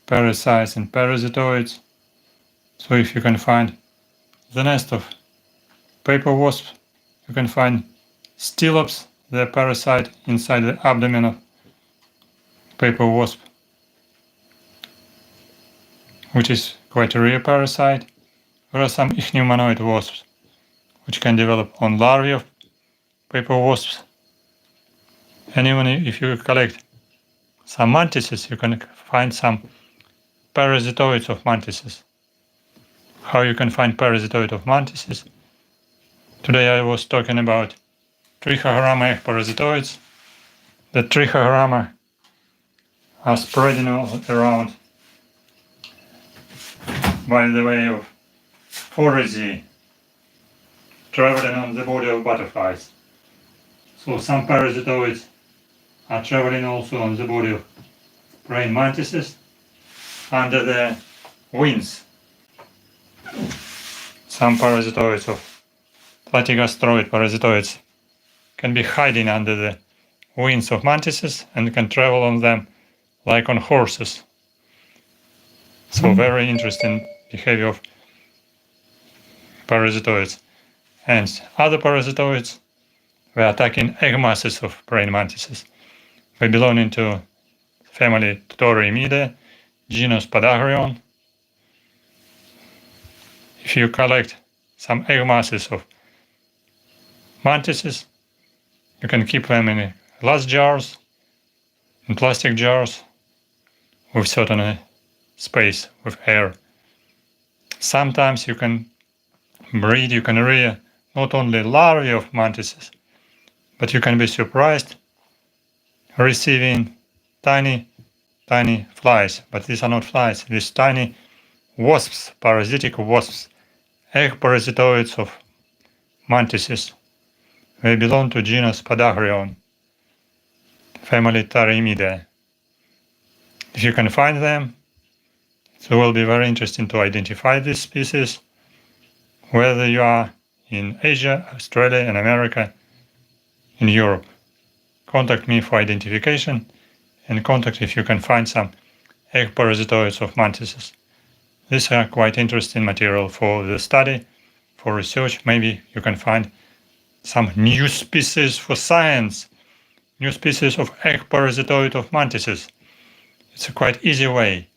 Speaker 1: parasites and parasitoids. So if you can find the nest of paper wasp, you can find stelops, the parasite inside the abdomen of paper wasp, which is quite a rare parasite. There are some ichneumanoid wasps which can develop on larvae of paper wasps. And even if you collect some mantises, you can find some parasitoids of mantises. How you can find parasitoid of mantises? Today I was talking about Trichogramma parasitoids. The Trichogramma are spreading all around by the way of Foragy, traveling on the body of butterflies. So some parasitoids are traveling also on the body of praying mantises under the wings. Some parasitoids of platygastroid parasitoids can be hiding under the wings of mantises and can travel on them like on horses. So very interesting behavior of parasitoids. And other parasitoids were attacking egg masses of praying mantises. They belong to family Torymidae, genus Podagrion. If you collect some egg masses of mantises, you can keep them in glass jars, in plastic jars, with certain space, with air. Sometimes you can breed, you can rear not only larvae of mantises, but you can be surprised receiving tiny tiny flies, but these are not flies, these tiny wasps, parasitic wasps, egg parasitoids of mantises. They belong to genus Podagrion, family Torymidae. If you can find them, it will be very interesting to identify this species, whether you are in Asia, Australia, and America, in Europe. Contact me for identification, and contact if you can find some egg parasitoids of mantises. These are quite interesting material for the study, for research. Maybe you can find some new species for science, new species of egg parasitoid of mantises. It's a quite easy way.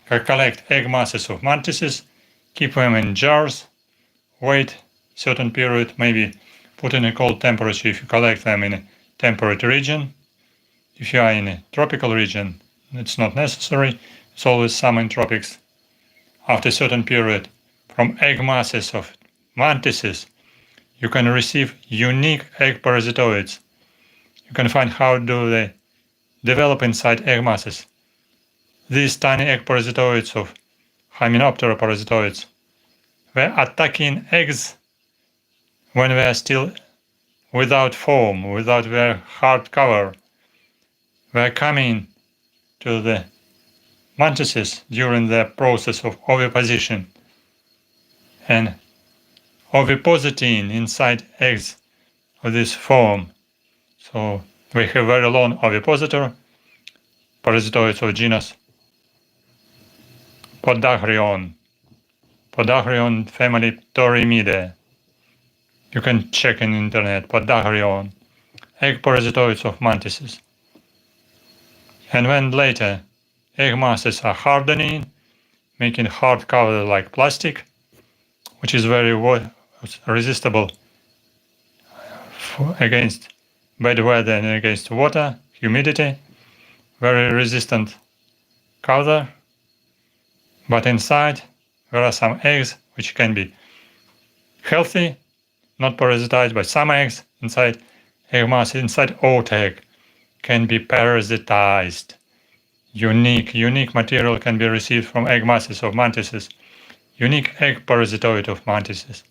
Speaker 1: Collect egg masses of mantises, keep them in jars, wait certain period, maybe put in a cold temperature if you collect them in a temperate region. If you are in a tropical region, it's not necessary. It's always summer in tropics. After a certain period, from egg masses of mantises, you can receive unique egg parasitoids. You can find how do they develop inside egg masses. These tiny egg parasitoids of Hymenoptera parasitoids were attacking eggs when they are still without foam, without their hard cover. They are coming to the mantises during the process of oviposition and ovipositing inside eggs of this foam. So we have very long ovipositor, parasitoids of genus Podagrion, Podagrion family Torymidae. You can check in internet, Podagrion, egg parasitoids of mantises. And when later egg masses are hardening, making hard cover like plastic, which is very resistible against bad weather and against water, humidity, very resistant cover. But inside there are some eggs which can be healthy, not parasitized, but some eggs inside egg mass, inside oat egg, can be parasitized. Unique material can be received from egg masses of mantises. Unique egg parasitoid of mantises.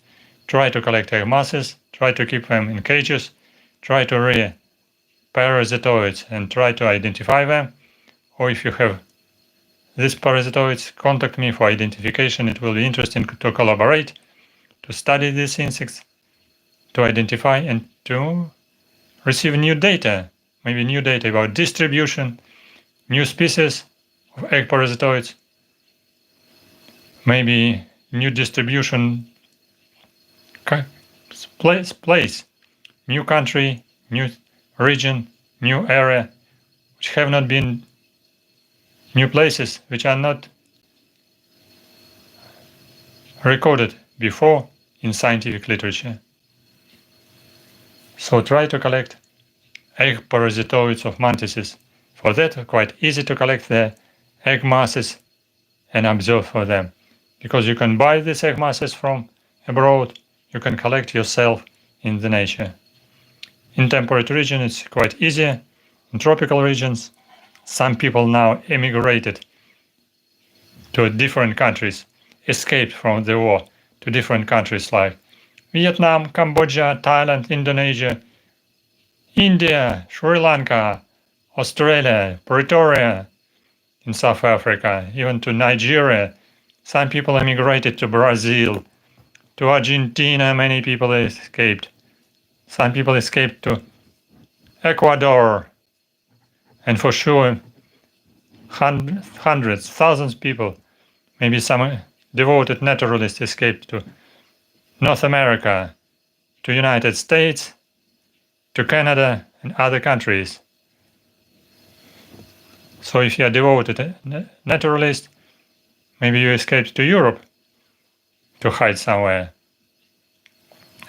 Speaker 1: Try to collect egg masses, try to keep them in cages, try to rear parasitoids and try to identify them. Or if you have these parasitoids, contact me for identification. It will be interesting to collaborate, to study these insects, to identify and to receive new data, maybe new data about distribution, new species of egg parasitoids, maybe new distribution place, new country, new region, new area, which have not been new places, which are not recorded before in scientific literature. So try to collect egg parasitoids of mantises. For that, quite easy to collect the egg masses and observe for them. Because you can buy these egg masses from abroad, you can collect yourself in the nature. In temperate region it's quite easy. In tropical regions, some people now emigrated to different countries, escaped from the war to different countries like Vietnam, Cambodia, Thailand, Indonesia, India, Sri Lanka, Australia, Pretoria, in South Africa, even to Nigeria. Some people emigrated to Brazil, to Argentina, many people escaped. Some people escaped to Ecuador, and for sure hundreds, thousands of people, maybe some devoted naturalists escaped to North America, to United States, to Canada and other countries. So if you are devoted naturalist, maybe you escaped to Europe to hide somewhere.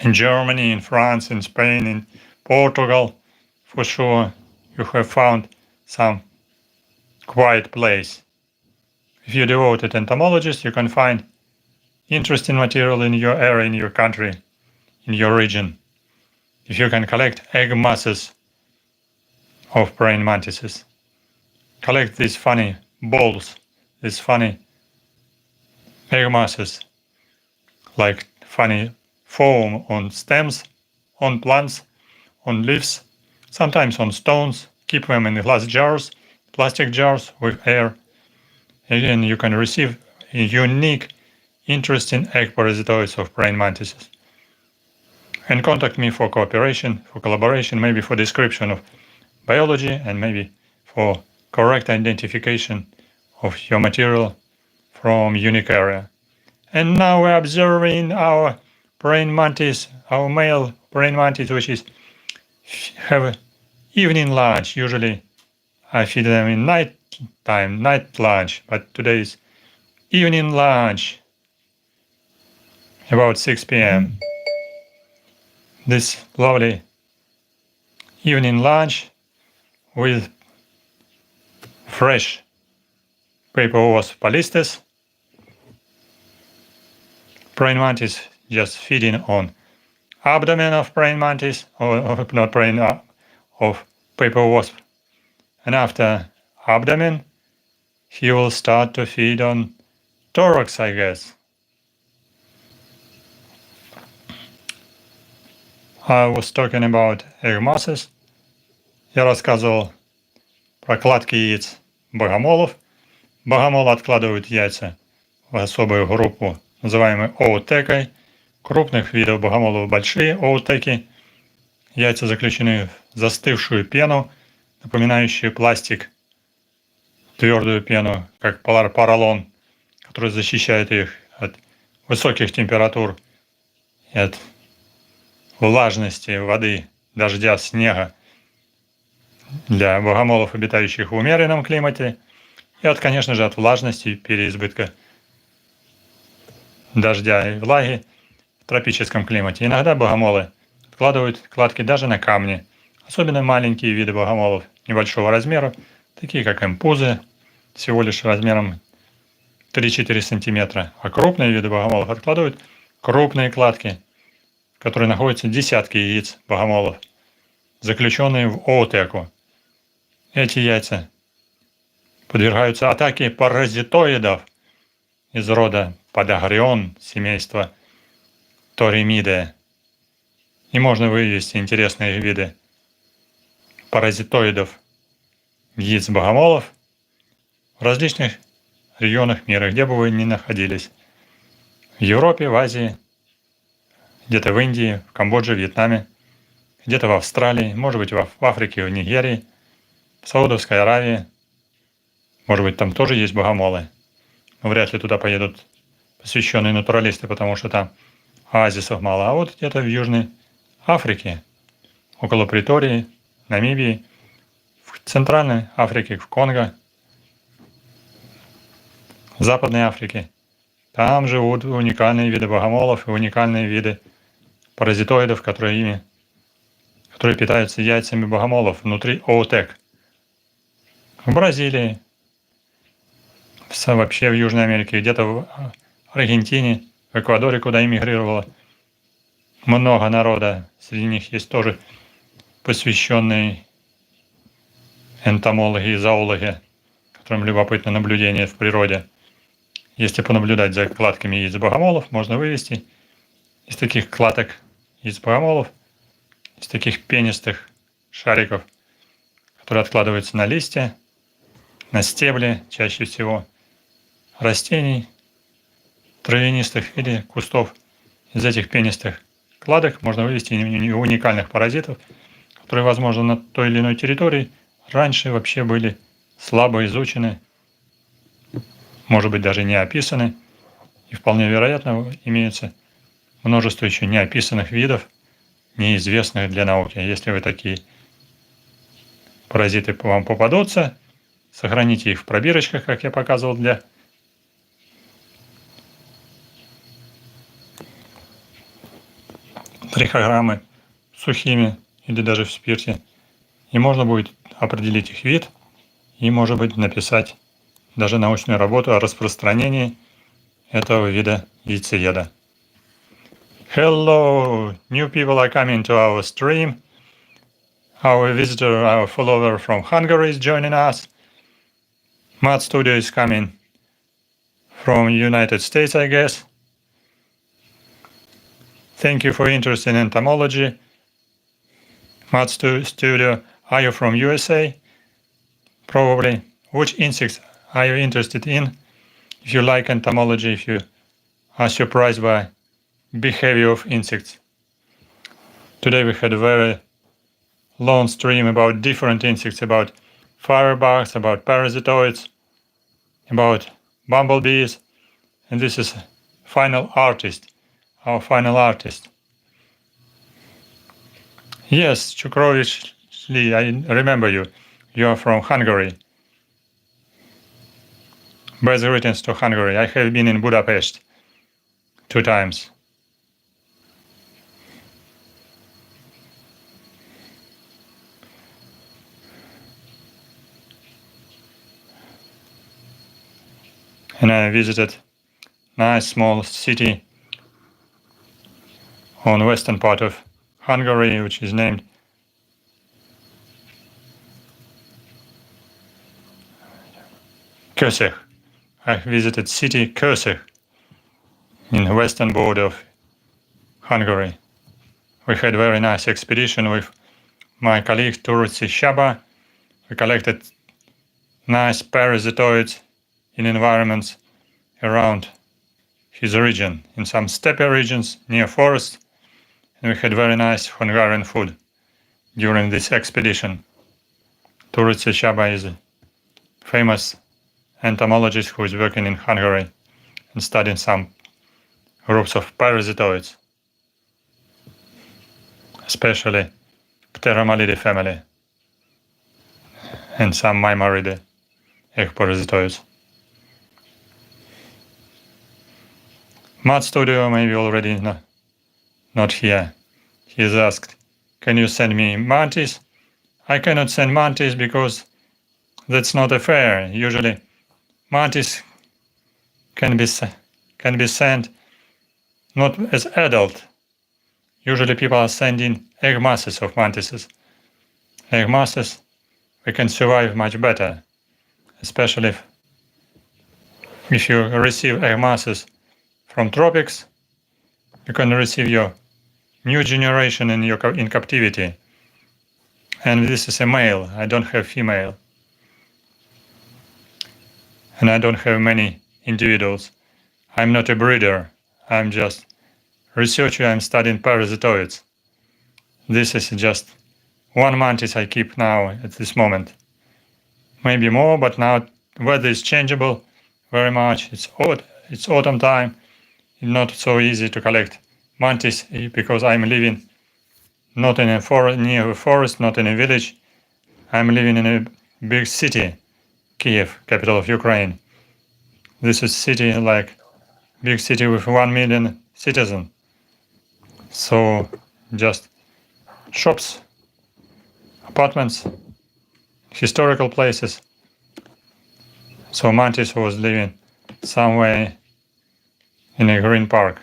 Speaker 1: In Germany, in France, in Spain, in Portugal, for sure you have found some quiet place. If you're devoted entomologist, you can find interesting material in your area, in your country, in your region. If you can collect egg masses of praying mantises. collect these funny balls, these funny egg masses, like funny foam on stems, on plants, on leaves, sometimes on stones. Keep them in glass jars, plastic jars with air. Again, you can receive unique, interesting egg parasitoids of praying mantises. And contact me for cooperation, for collaboration, maybe for description of biology, and maybe for correct identification of your material from unique area. And now we're observing our praying mantis, our male praying mantis, which is have evening lunch. Usually I feed them in night time, night lunch, but today is evening lunch, about 6 p.m. This lovely evening lunch with fresh paper wasp polistes. Praying mantis just feeding on abdomen of praying mantis, or not praying, of paper wasp. And after abdomen, he will start to feed on thorax, I guess. I was talking about egg masses. Я рассказывал про кладки яиц богомолов. Богомолы откладывают яйца в особую группу, называемую оутекой. Крупных видов богомолов большие оутеки. Яйца заключены в застывшую пену, напоминающую пластик, твердую пену, как поролон, который защищает их от высоких температур и от влажности воды, дождя, снега для богомолов, обитающих в умеренном климате, и от, конечно же, от влажности и переизбытка дождя и влаги в тропическом климате. Иногда богомолы откладывают кладки даже на камни, особенно маленькие виды богомолов небольшого размера, такие как эмпузы, всего лишь размером 3-4 сантиметра, а крупные виды богомолов откладывают крупные кладки, в которых находятся десятки яиц богомолов, заключенные в оутеку. Эти яйца подвергаются атаке паразитоидов из рода Podagrion, семейства Torymidae. И можно вывести интересные виды паразитоидов яиц богомолов в различных регионах мира, где бы вы ни находились. В Европе, в Азии, где-то в Индии, в Камбодже, в Вьетнаме, где-то в Австралии, может быть в Африке, в Нигерии, в Саудовской Аравии. Может быть, там тоже есть богомолы. Но вряд ли туда поедут посвященные натуралисты, потому что там оазисов мало. А вот где-то в Южной Африке, около Претории, Намибии, в Центральной Африке, в Конго, в Западной Африке. Там живут уникальные виды богомолов и уникальные виды паразитоидов, которые питаются яйцами богомолов внутри оутек. В Бразилии, вообще в Южной Америке, где-то в Аргентине, в Эквадоре, куда эмигрировало много народа. Среди них есть тоже посвященные энтомологи и зоологи, которым любопытно наблюдение в природе. Если понаблюдать за кладками яиц богомолов, можно вывести из таких кладок яиц богомолов, из таких пенистых шариков, которые откладываются на листья, на стебли, чаще всего растений, травянистых или кустов. Из этих пенистых кладок можно вывести уникальных паразитов, которые, возможно, на той или иной территории раньше вообще были слабо изучены, может быть, даже не описаны, и вполне вероятно имеется множество еще неописанных видов, неизвестных для науки. Если вы такие паразиты вам попадутся, сохраните их в пробирочках, как я показывал, для трихограммы сухими или даже в спирте. И можно будет определить их вид и, может быть, написать даже научную работу о распространении этого вида яйцееда. Hello, new people are coming to our stream. Our visitor, our follower from Hungary is joining us. Matt Studio is coming from United States, I guess. Thank you for interest in entomology. Matt Studio, are you from USA? Probably. Which insects are you interested in? If you like entomology, if you are surprised by behavior of insects. Today we had a very long stream about different insects, about firebugs, about parasitoids, about bumblebees, and this is final artist, our final artist. Yes, Chukrovich Lee, I remember you. You are from Hungary. Best greetings to Hungary. I have been in Budapest 2 times. And I visited nice small city on western part of Hungary, which is named Kőszeg. I visited city Kőszeg in the western border of Hungary. We had a very nice expedition with my colleague Turci Shaba. We collected nice parasitoids in environments around his region, in some steppe regions near forests, and we had very nice Hungarian food during this expedition. Turci Shaba is a famous entomologist who is working in Hungary and studying some groups of parasitoids, especially Pteromalidae family and some Maimaridae parasitoids. Matt Studio maybe already not here. He has asked, can you send me Mantis? I cannot send Mantis because that's not fair. Usually Mantis can be sent not as adult. Usually people are sending egg masses of mantises. Egg masses, we can survive much better, especially if you receive egg masses from tropics. You can receive your new generation in captivity. And this is a male. I don't have female. And I don't have many individuals. I'm not a breeder. I'm just researcher. I'm studying parasitoids. This is just one mantis I keep now at this moment. Maybe more, but now weather is changeable very much. It's autumn time. It's not so easy to collect mantis because I'm living not in a forest, near a forest, not in a village. I'm living in a big city, Kyiv, capital of Ukraine. This is city like big city with 1 million citizens. So just shops, apartments, historical places. So Mantis was living somewhere in a green park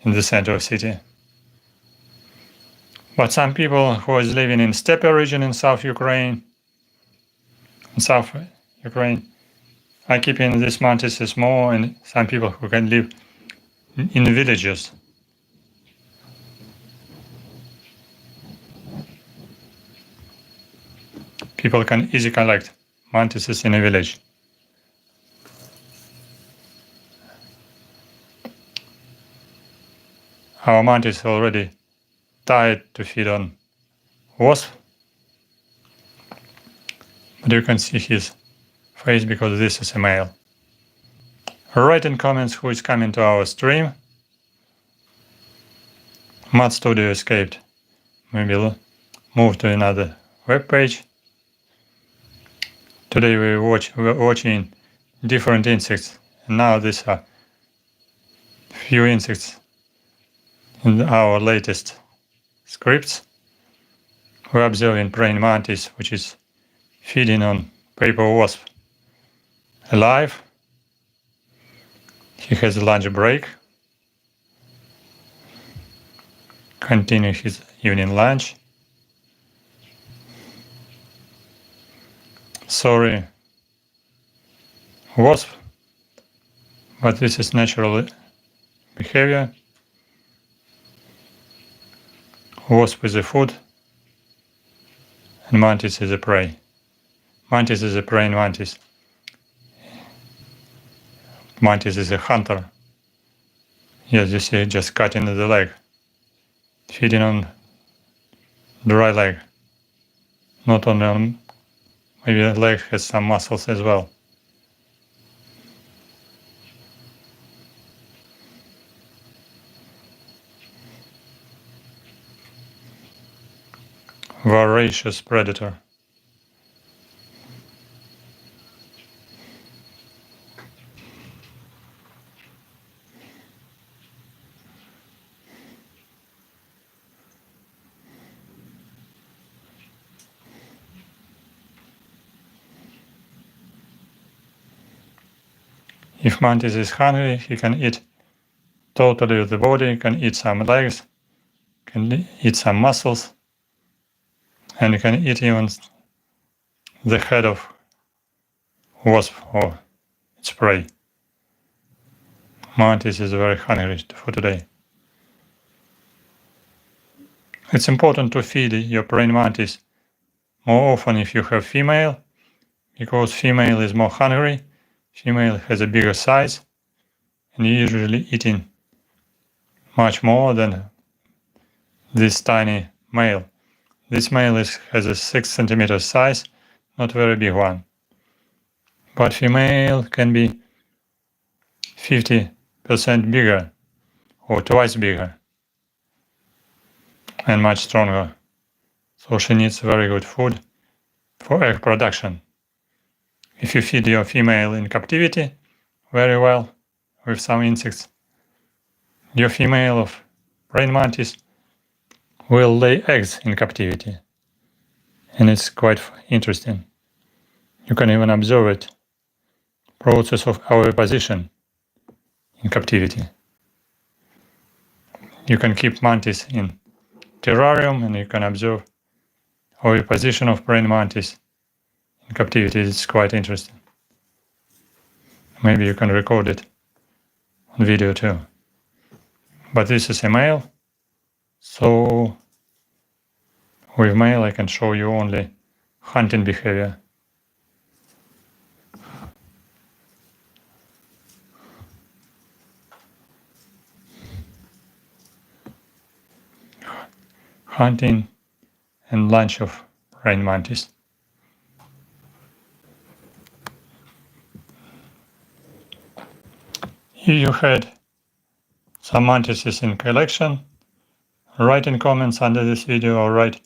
Speaker 1: in the center of city. But some people who is living in steppe region in South Ukraine, are keeping these mantises more, and some people who can live in villages. People can easily collect mantises in a village. Our mantis already tied to feed on wasp, but you can see his face because this is a male. Write in comments who is coming to our stream. Matt Studio escaped. Maybe move to another web page. Today we're watching different insects, and now these are few insects in our latest scripts. We're observing praying mantis, which is feeding on paper wasp. Alive. He has a lunch break. Continue his evening lunch. Sorry wasp, but this is natural behavior. Wasp is a food, and mantis is a prey. Mantis is a praying mantis. Mantis is a hunter. Yes, you see, just cutting the leg, feeding on dry leg. Not only on, maybe the leg has some muscles as well. Voracious predator. If mantis is hungry, he can eat totally the body, can eat some legs, can eat some muscles, and he can eat even the head of wasp or its prey. Mantis is very hungry for today. It's important to feed your praying mantis more often if you have female, because female is more hungry, female has a bigger size, and usually eating much more than this tiny male. This male has a 6 centimeter size, not very big one. But female can be 50% bigger or twice bigger and much stronger. So she needs very good food for egg production. If you feed your female in captivity very well with some insects, your female of praying mantis will lay eggs in captivity, and it's quite interesting. You can even observe it, process of oviposition in captivity. You can keep mantis in terrarium and you can observe oviposition of praying mantis in captivity. It's quite interesting. Maybe you can record it on video too. But this is a male. So with male I can show you only hunting behavior. Hunting and lunch of praying mantis. If you had some mantises in collection, write in comments under this video or write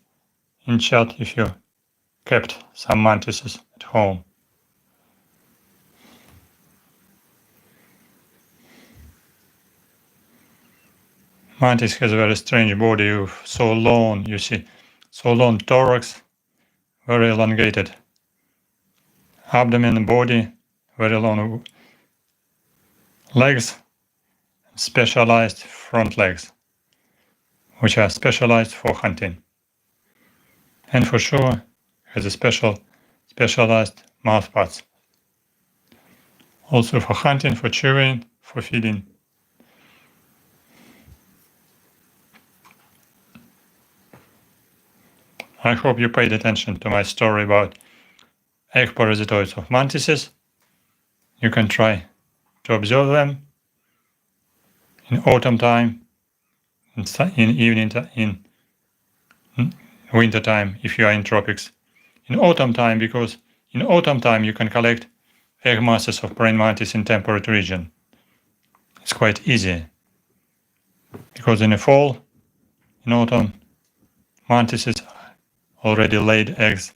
Speaker 1: in chat if you kept some mantises at home. Mantis has a very strange body with so long, you see, so long thorax, very elongated abdomen and body, very long legs, specialized front legs, which are specialized for hunting. And for sure has a specialized mouth parts. Also for hunting, for chewing, for feeding. I hope you paid attention to my story about egg parasitoids of mantises. You can try to observe them in autumn time, in evening, in winter time if you are in tropics. In autumn time, because in autumn time you can collect egg masses of praying mantis in temperate region. It's quite easy, because in the fall, in autumn, mantises already laid eggs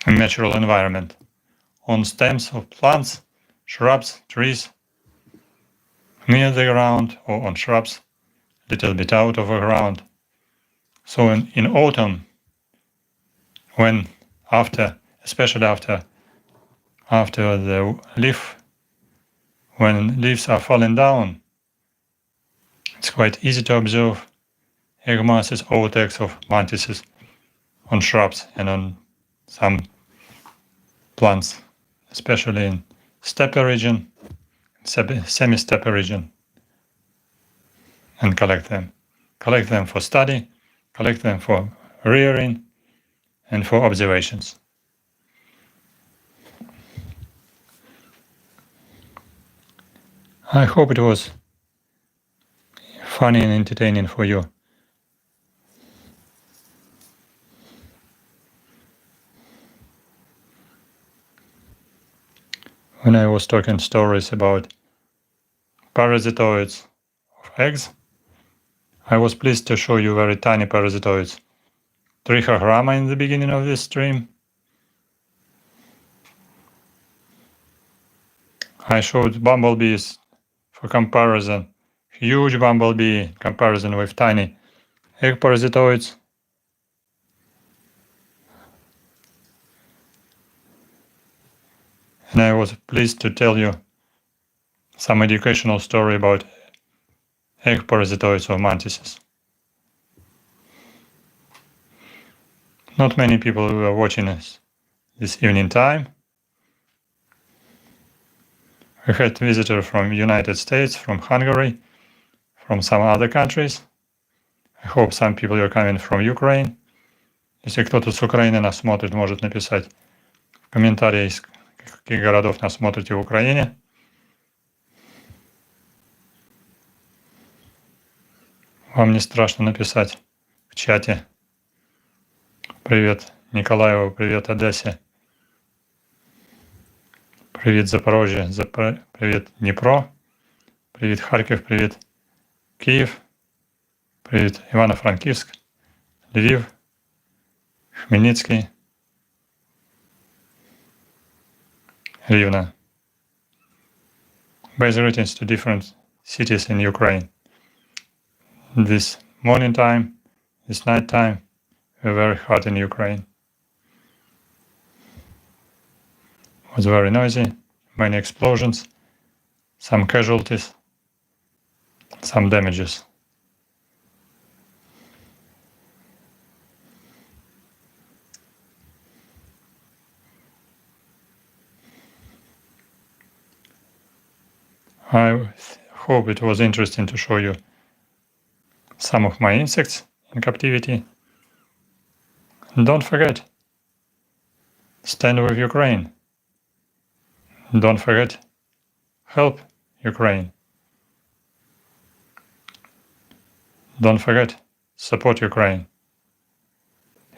Speaker 1: in natural environment, on stems of plants, shrubs, trees, near the ground or on shrubs, a little bit out of the ground. So in autumn, when especially after the leaf, when leaves are falling down, it's quite easy to observe egg masses, old eggs of mantises on shrubs and on some plants especially in steppe region, semi-steppe region, and collect them. Collect them for study, collect them for rearing, and for observations. I hope it was funny and entertaining for you. When I was talking stories about parasitoids of eggs, I was pleased to show you very tiny parasitoids. Trichogramma in the beginning of this stream. I showed bumblebees for comparison. Huge bumblebee in comparison with tiny egg parasitoids. And I was pleased to tell you some educational story about egg parasitoids of mantises. Not many people who are watching us this evening time. We had visitors from United States, from Hungary, from some other countries. I hope some people are coming from Ukraine. Если кто-то с Украины нас смотрит, может написать в комментарии, из каких городов нас смотрите в Украине. Вам не страшно написать в чате. Привет Николаеву, привет Одессе. Привет Запорожье, привет Днепро. Привет Харьков, привет Киев. Привет Ивано-Франкивск, Львив, Хмельницкий, Rivne. Best greetings to different cities in Ukraine. This morning time, this night time, we're very hot in Ukraine. It was very noisy, many explosions, some casualties, some damages. I hope it was interesting to show you some of my insects in captivity. And don't forget, stand with Ukraine. Don't forget, help Ukraine. Don't forget, support Ukraine.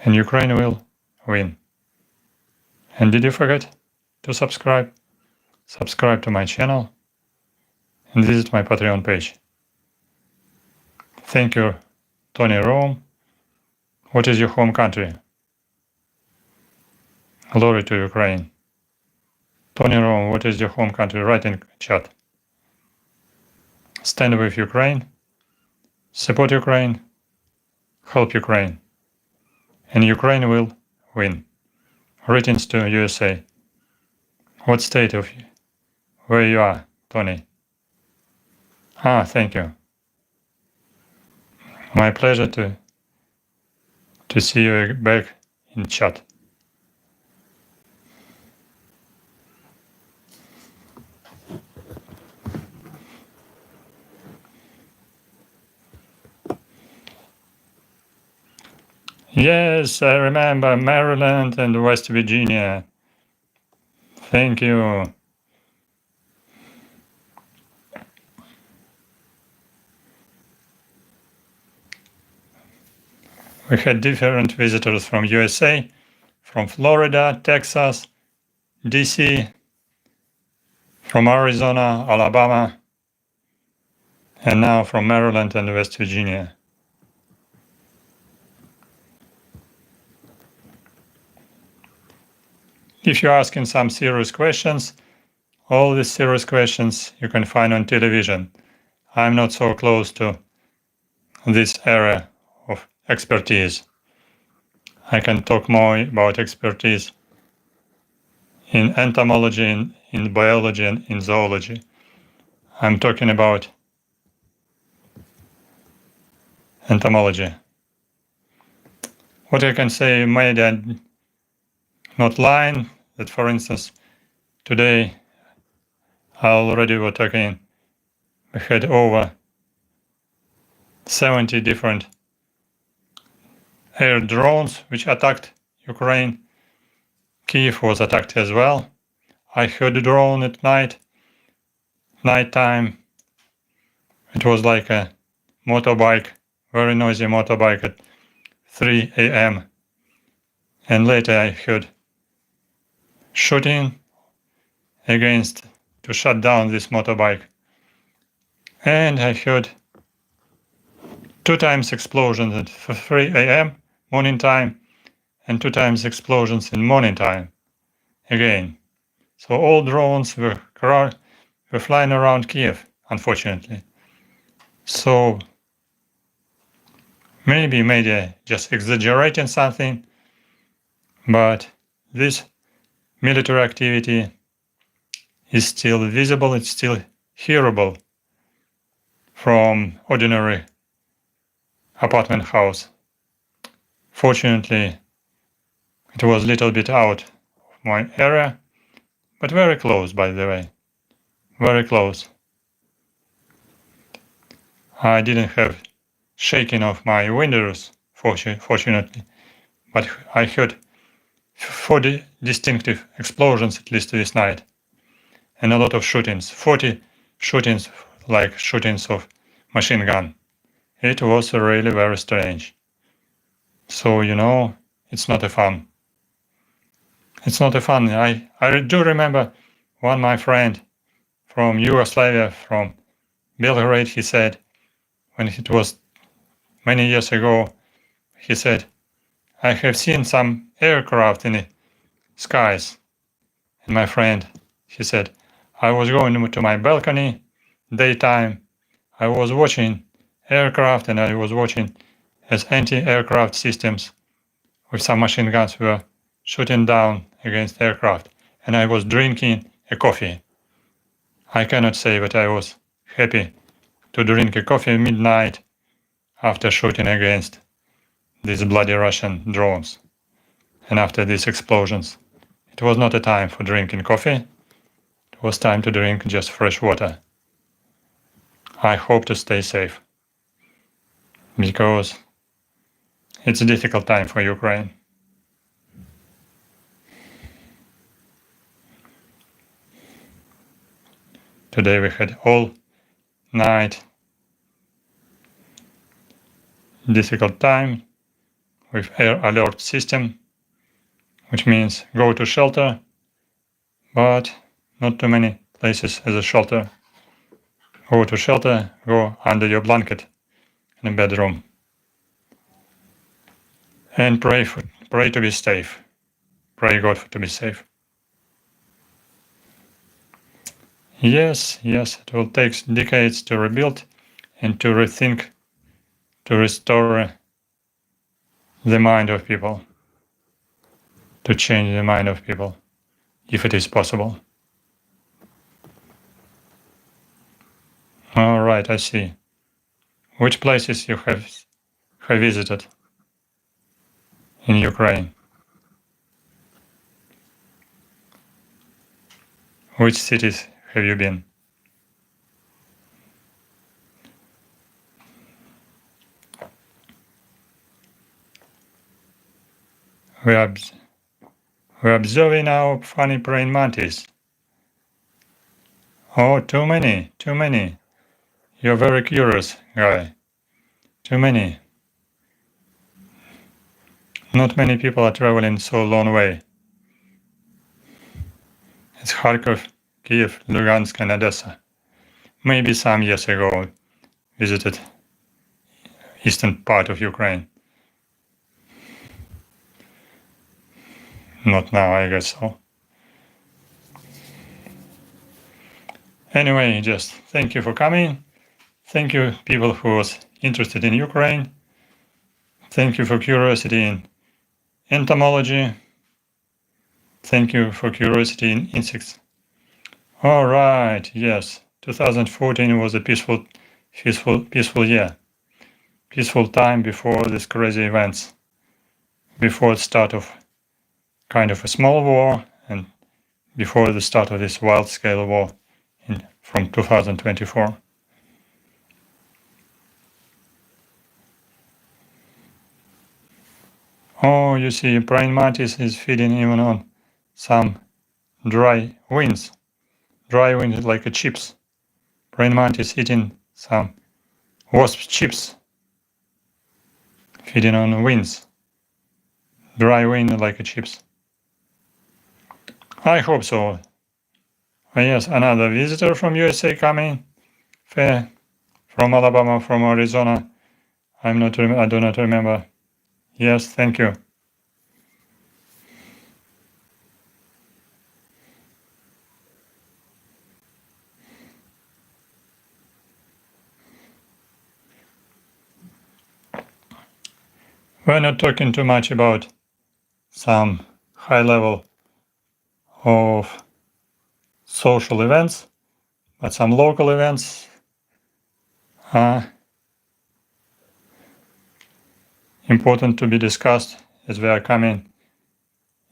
Speaker 1: And Ukraine will win. And did you forget to subscribe? Subscribe to my channel and visit my Patreon page. Thank you, Tony Rome. What is your home country? Glory to Ukraine. Tony Rome, what is your home country? Write in chat. Stand with Ukraine. Support Ukraine. Help Ukraine. And Ukraine will win. Greetings to USA. What state of you? Where you are, Tony? Thank you. My pleasure to see you back in chat. Yes, I remember Maryland and West Virginia. Thank you. We had different visitors from USA, from Florida, Texas, DC, from Arizona, Alabama, and now from Maryland and West Virginia. If you're asking some serious questions, all these serious questions you can find on television. I'm not so close to this area of expertise. I can talk more about expertise in entomology, in biology, and in zoology. I'm talking about entomology. What I can say, maybe I'm not lying, that for instance, today I already was talking, we had over 70 different air drones which attacked Ukraine. Kyiv was attacked as well. I heard a drone at nighttime. It was like a motorbike, very noisy motorbike at 3 a.m. And later I heard shooting to shut down this motorbike. And I heard 2 times explosions at 3 a.m. morning time and 2 times explosions in morning time again. So all drones were flying around Kyiv, unfortunately. So maybe media just exaggerating something, but this military activity is still visible, it's still hearable from ordinary apartment house. Fortunately, it was a little bit out of my area, but very close, by the way, very close. I didn't have shaking of my windows, fortunately, but I heard 40 distinctive explosions at least this night, and a lot of shootings, 40 shootings like shootings of machine gun. It was really very strange. So, it's not a fun. It's not a fun. I do remember one my friend from Yugoslavia, from Belgrade, he said, when it was many years ago, he said, I have seen some aircraft in the skies. And my friend, he said, I was going to my balcony, daytime, I was watching aircraft and I was watching as anti-aircraft systems with some machine guns were shooting down against aircraft, and I was drinking a coffee. I cannot say that I was happy to drink a coffee at midnight after shooting against these bloody Russian drones and after these explosions. It was not a time for drinking coffee, it was time to drink just fresh water. I hope to stay safe, because it's a difficult time for Ukraine. Today we had all night difficult time with air alert system, which means go to shelter, but not too many places as a shelter. Go to shelter, go under your blanket in a bedroom, and pray to be safe. Pray God to be safe. Yes, it will take decades to rebuild and to rethink, to restore the mind of people, to change the mind of people, if it is possible. All right, I see. Which places you have visited in Ukraine? Which cities have you been? We're observing now funny praying mantis. Oh, too many. You're very curious guy. Too many. Not many people are traveling so long way. It's Kharkov, Kyiv, Lugansk and Odessa. Maybe some years ago visited eastern part of Ukraine. Not now, I guess so. Anyway, just thank you for coming. Thank you people who was interested in Ukraine. Thank you for curiosity in entomology. Thank you for curiosity in insects. All right, yes, 2014 was a peaceful year. Peaceful time before these crazy events. Before the start of kind of a small war and before the start of this wild-scale war from 2024. Oh, you see, praying mantis is feeding even on some dry wings. Dry wings like chips. Praying mantis eating some wasp chips. Feeding on wings. Dry wing like chips. I hope so. Oh, yes, another visitor from USA coming. From Alabama, from Arizona. I do not remember. Yes, thank you. We're not talking too much about some high level of social events, but some local events are important to be discussed as they are coming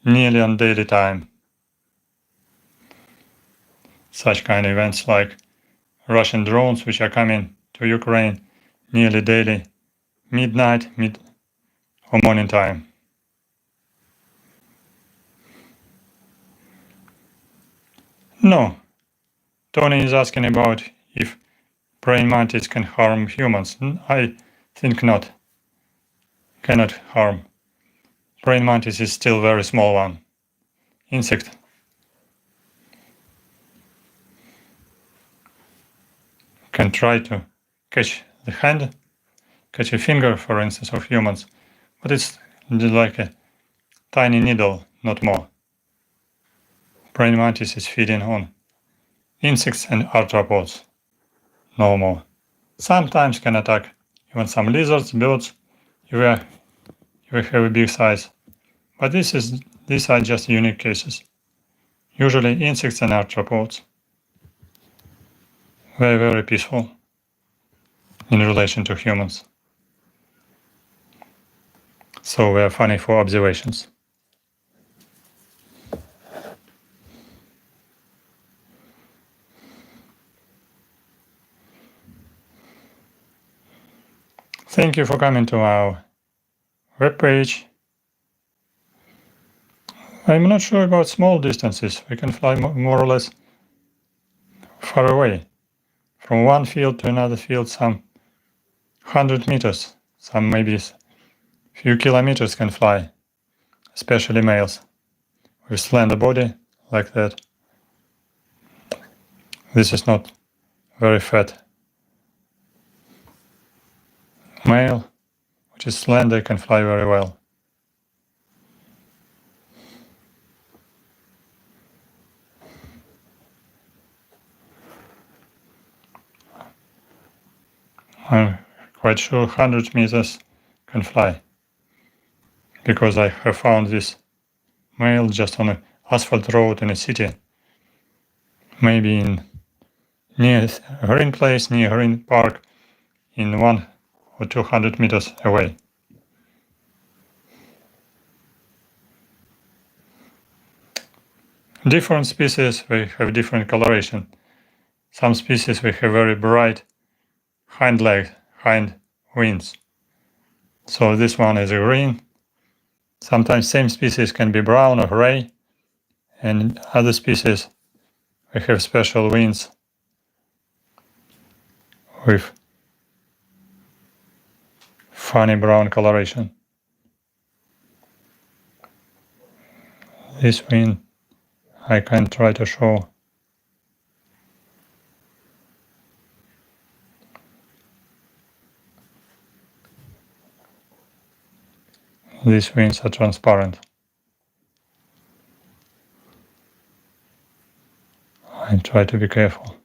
Speaker 1: nearly on daily time. Such kind of events like Russian drones which are coming to Ukraine nearly daily, midnight, or morning time. No. Tony is asking about if praying mantis can harm humans. I think not. Cannot harm. Praying mantis is still a very small one. Insect. Can try to catch the hand, catch a finger, for instance, of humans, but it's like a tiny needle, not more. Praying mantis is feeding on insects and arthropods, no more. Sometimes can attack even some lizards, birds, if they have a big size, but these are just unique cases. Usually insects and arthropods. Very, very peaceful in relation to humans. So they are funny for observations. Thank you for coming to our webpage. I'm not sure about small distances. We can fly more or less far away. From one field to another field, some 100 meters, some maybe few kilometers can fly, especially males, with slender body like that. This is not very fat. Male, which is slender, can fly very well. I'm quite sure 100 meters can fly, because I have found this male just on an asphalt road in a city, maybe near a green place, near a green park, in 100 or 200 meters away. Different species, they have different coloration. Some species they have very bright hind wings. So this one is green. Sometimes same species can be brown or gray, and other species they have special wings with funny brown coloration. This wing I can try to show. These wings are transparent. I try to be careful.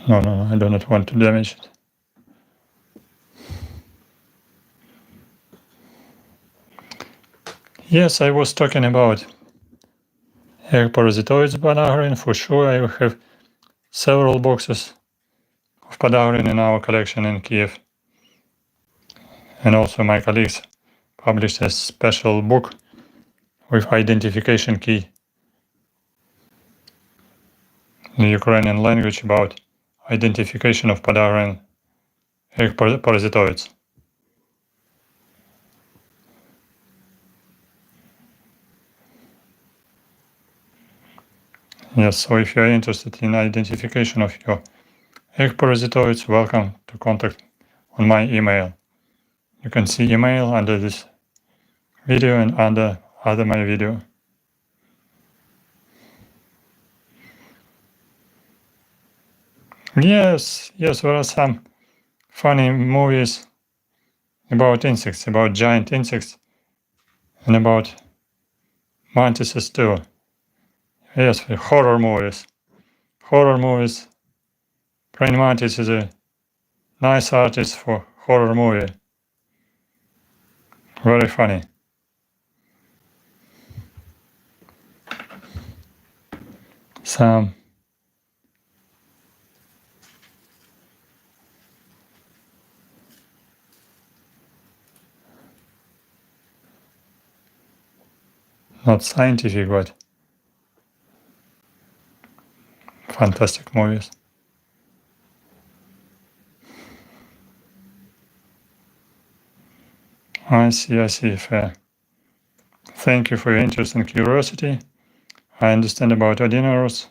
Speaker 1: No, I do not want to damage it. Yes, I was talking about Egg Parasitoids Podagrion, for sure. I have several boxes of Podagrion in our collection in Kyiv. And also my colleagues published a special book with identification key in the Ukrainian language about identification of Podagrion egg parasitoids. Yes, so if you are interested in identification of your egg parasitoids, welcome to contact on my email. You can see email under this video and under my video. Yes, there are some funny movies about insects, about giant insects, and about mantises too. Yes, horror movies. Praying Mantis is a nice artist for horror movie. Very funny. Some not scientific, but fantastic movies. I see, fair. Thank you for your interest and curiosity. I understand about Odinosaurus.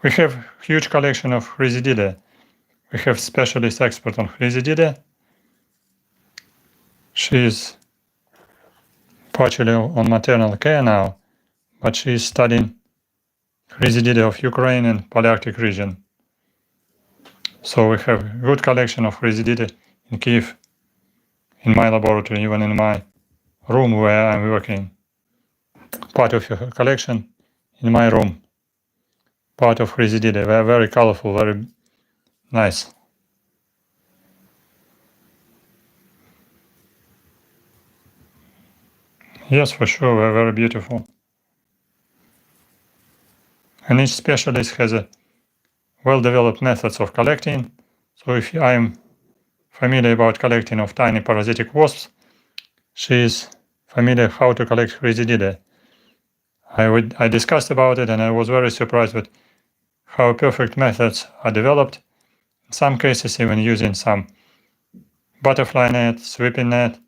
Speaker 1: We have huge collection of Resididae. We have specialist expert on Resididae. She is partially on maternal care now, but she is studying Resididae of Ukraine and Palearctic region. So we have a good collection of Resididae in Kyiv, in my laboratory, even in my room where I'm working. Part of your collection in my room. Part of Resididae. They are very colorful, very nice. Yes, for sure, they're very beautiful. And each specialist has a well-developed methods of collecting. So if I am familiar about collecting of tiny parasitic wasps, she is familiar how to collect Resididae. I discussed about it and I was very surprised with how perfect methods are developed. In some cases even using some butterfly net, sweeping net,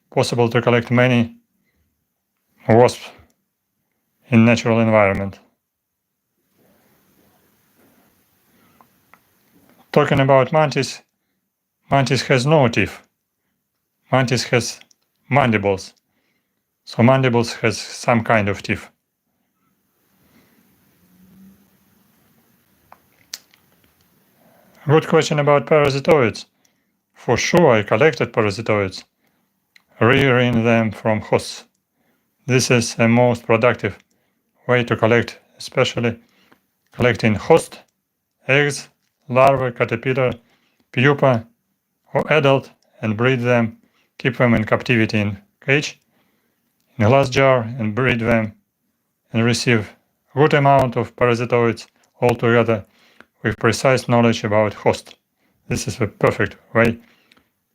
Speaker 1: possible to collect many wasps in natural environment. Talking about Mantis, Mantis has no teeth. Mantis has mandibles. So mandibles has some kind of teeth. Good question about parasitoids. For sure I collected parasitoids, rearing them from hosts. This is the most productive way to collect, especially collecting host, eggs, larvae, caterpillar, pupa, or adult, and breed them, keep them in captivity in cage, in a glass jar, and breed them, and receive good amount of parasitoids altogether with precise knowledge about host. This is the perfect way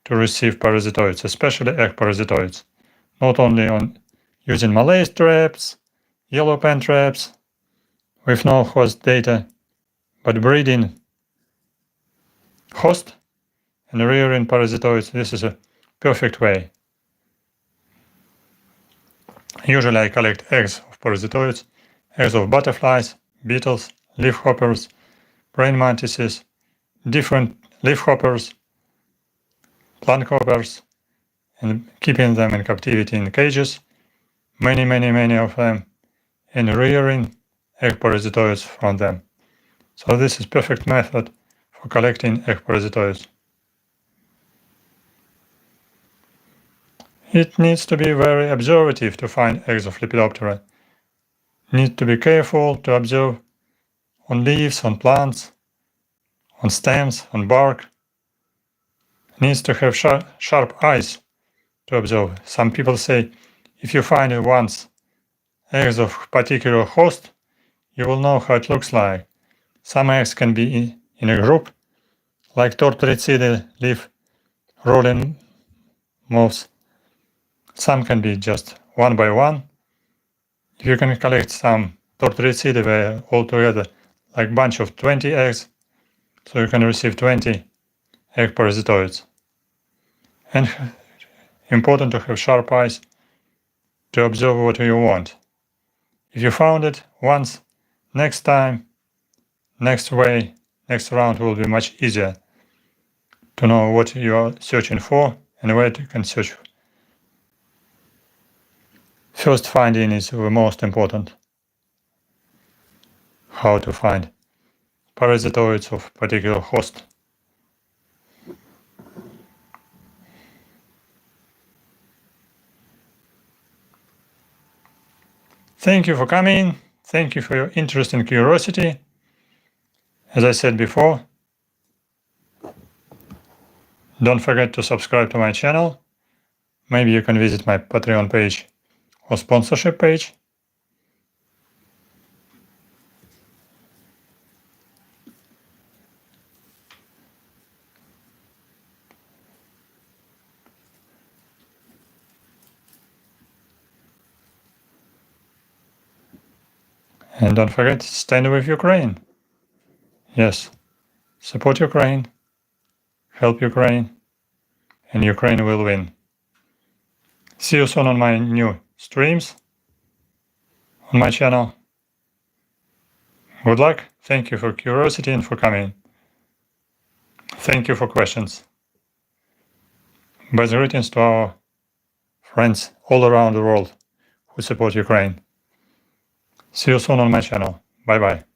Speaker 1: to receive parasitoids, especially egg parasitoids. Not only on using Malaise traps, yellow pen traps, with no host data, but breeding host and rearing parasitoids. This is a perfect way. Usually I collect eggs of parasitoids, eggs of butterflies, beetles, leafhoppers, praying mantises, different leafhoppers, plant hoppers, and keeping them in captivity in cages, many of them, and rearing egg parasitoids from them. So this is perfect method for collecting egg parasitoids. It needs to be very observative to find eggs of Lepidoptera. Need to be careful to observe on leaves, on plants, on stems, on bark. Needs to have sharp eyes to observe. Some people say if you find it once eggs of particular host, you will know how it looks like. Some eggs can be in a group, like Tortricidae leaf rolling moths. Some can be just one by one. If you can collect some Tortricidae all together, like bunch of 20 eggs, so you can receive 20 egg parasitoids. And important to have sharp eyes to observe what you want. If you found it once, next time, next round will be much easier to know what you are searching for and where you can search. First finding is the most important. How to find parasitoids of particular host. Thank you for coming. Thank you for your interest and curiosity. As I said before, don't forget to subscribe to my channel. Maybe you can visit my Patreon page or sponsorship page. And don't forget, stand with Ukraine. Yes, support Ukraine, help Ukraine, and Ukraine will win. See you soon on my new streams on my channel. Good luck. Thank you for curiosity and for coming. Thank you for questions. Best greetings to our friends all around the world who support Ukraine. See you soon on my channel. Bye bye.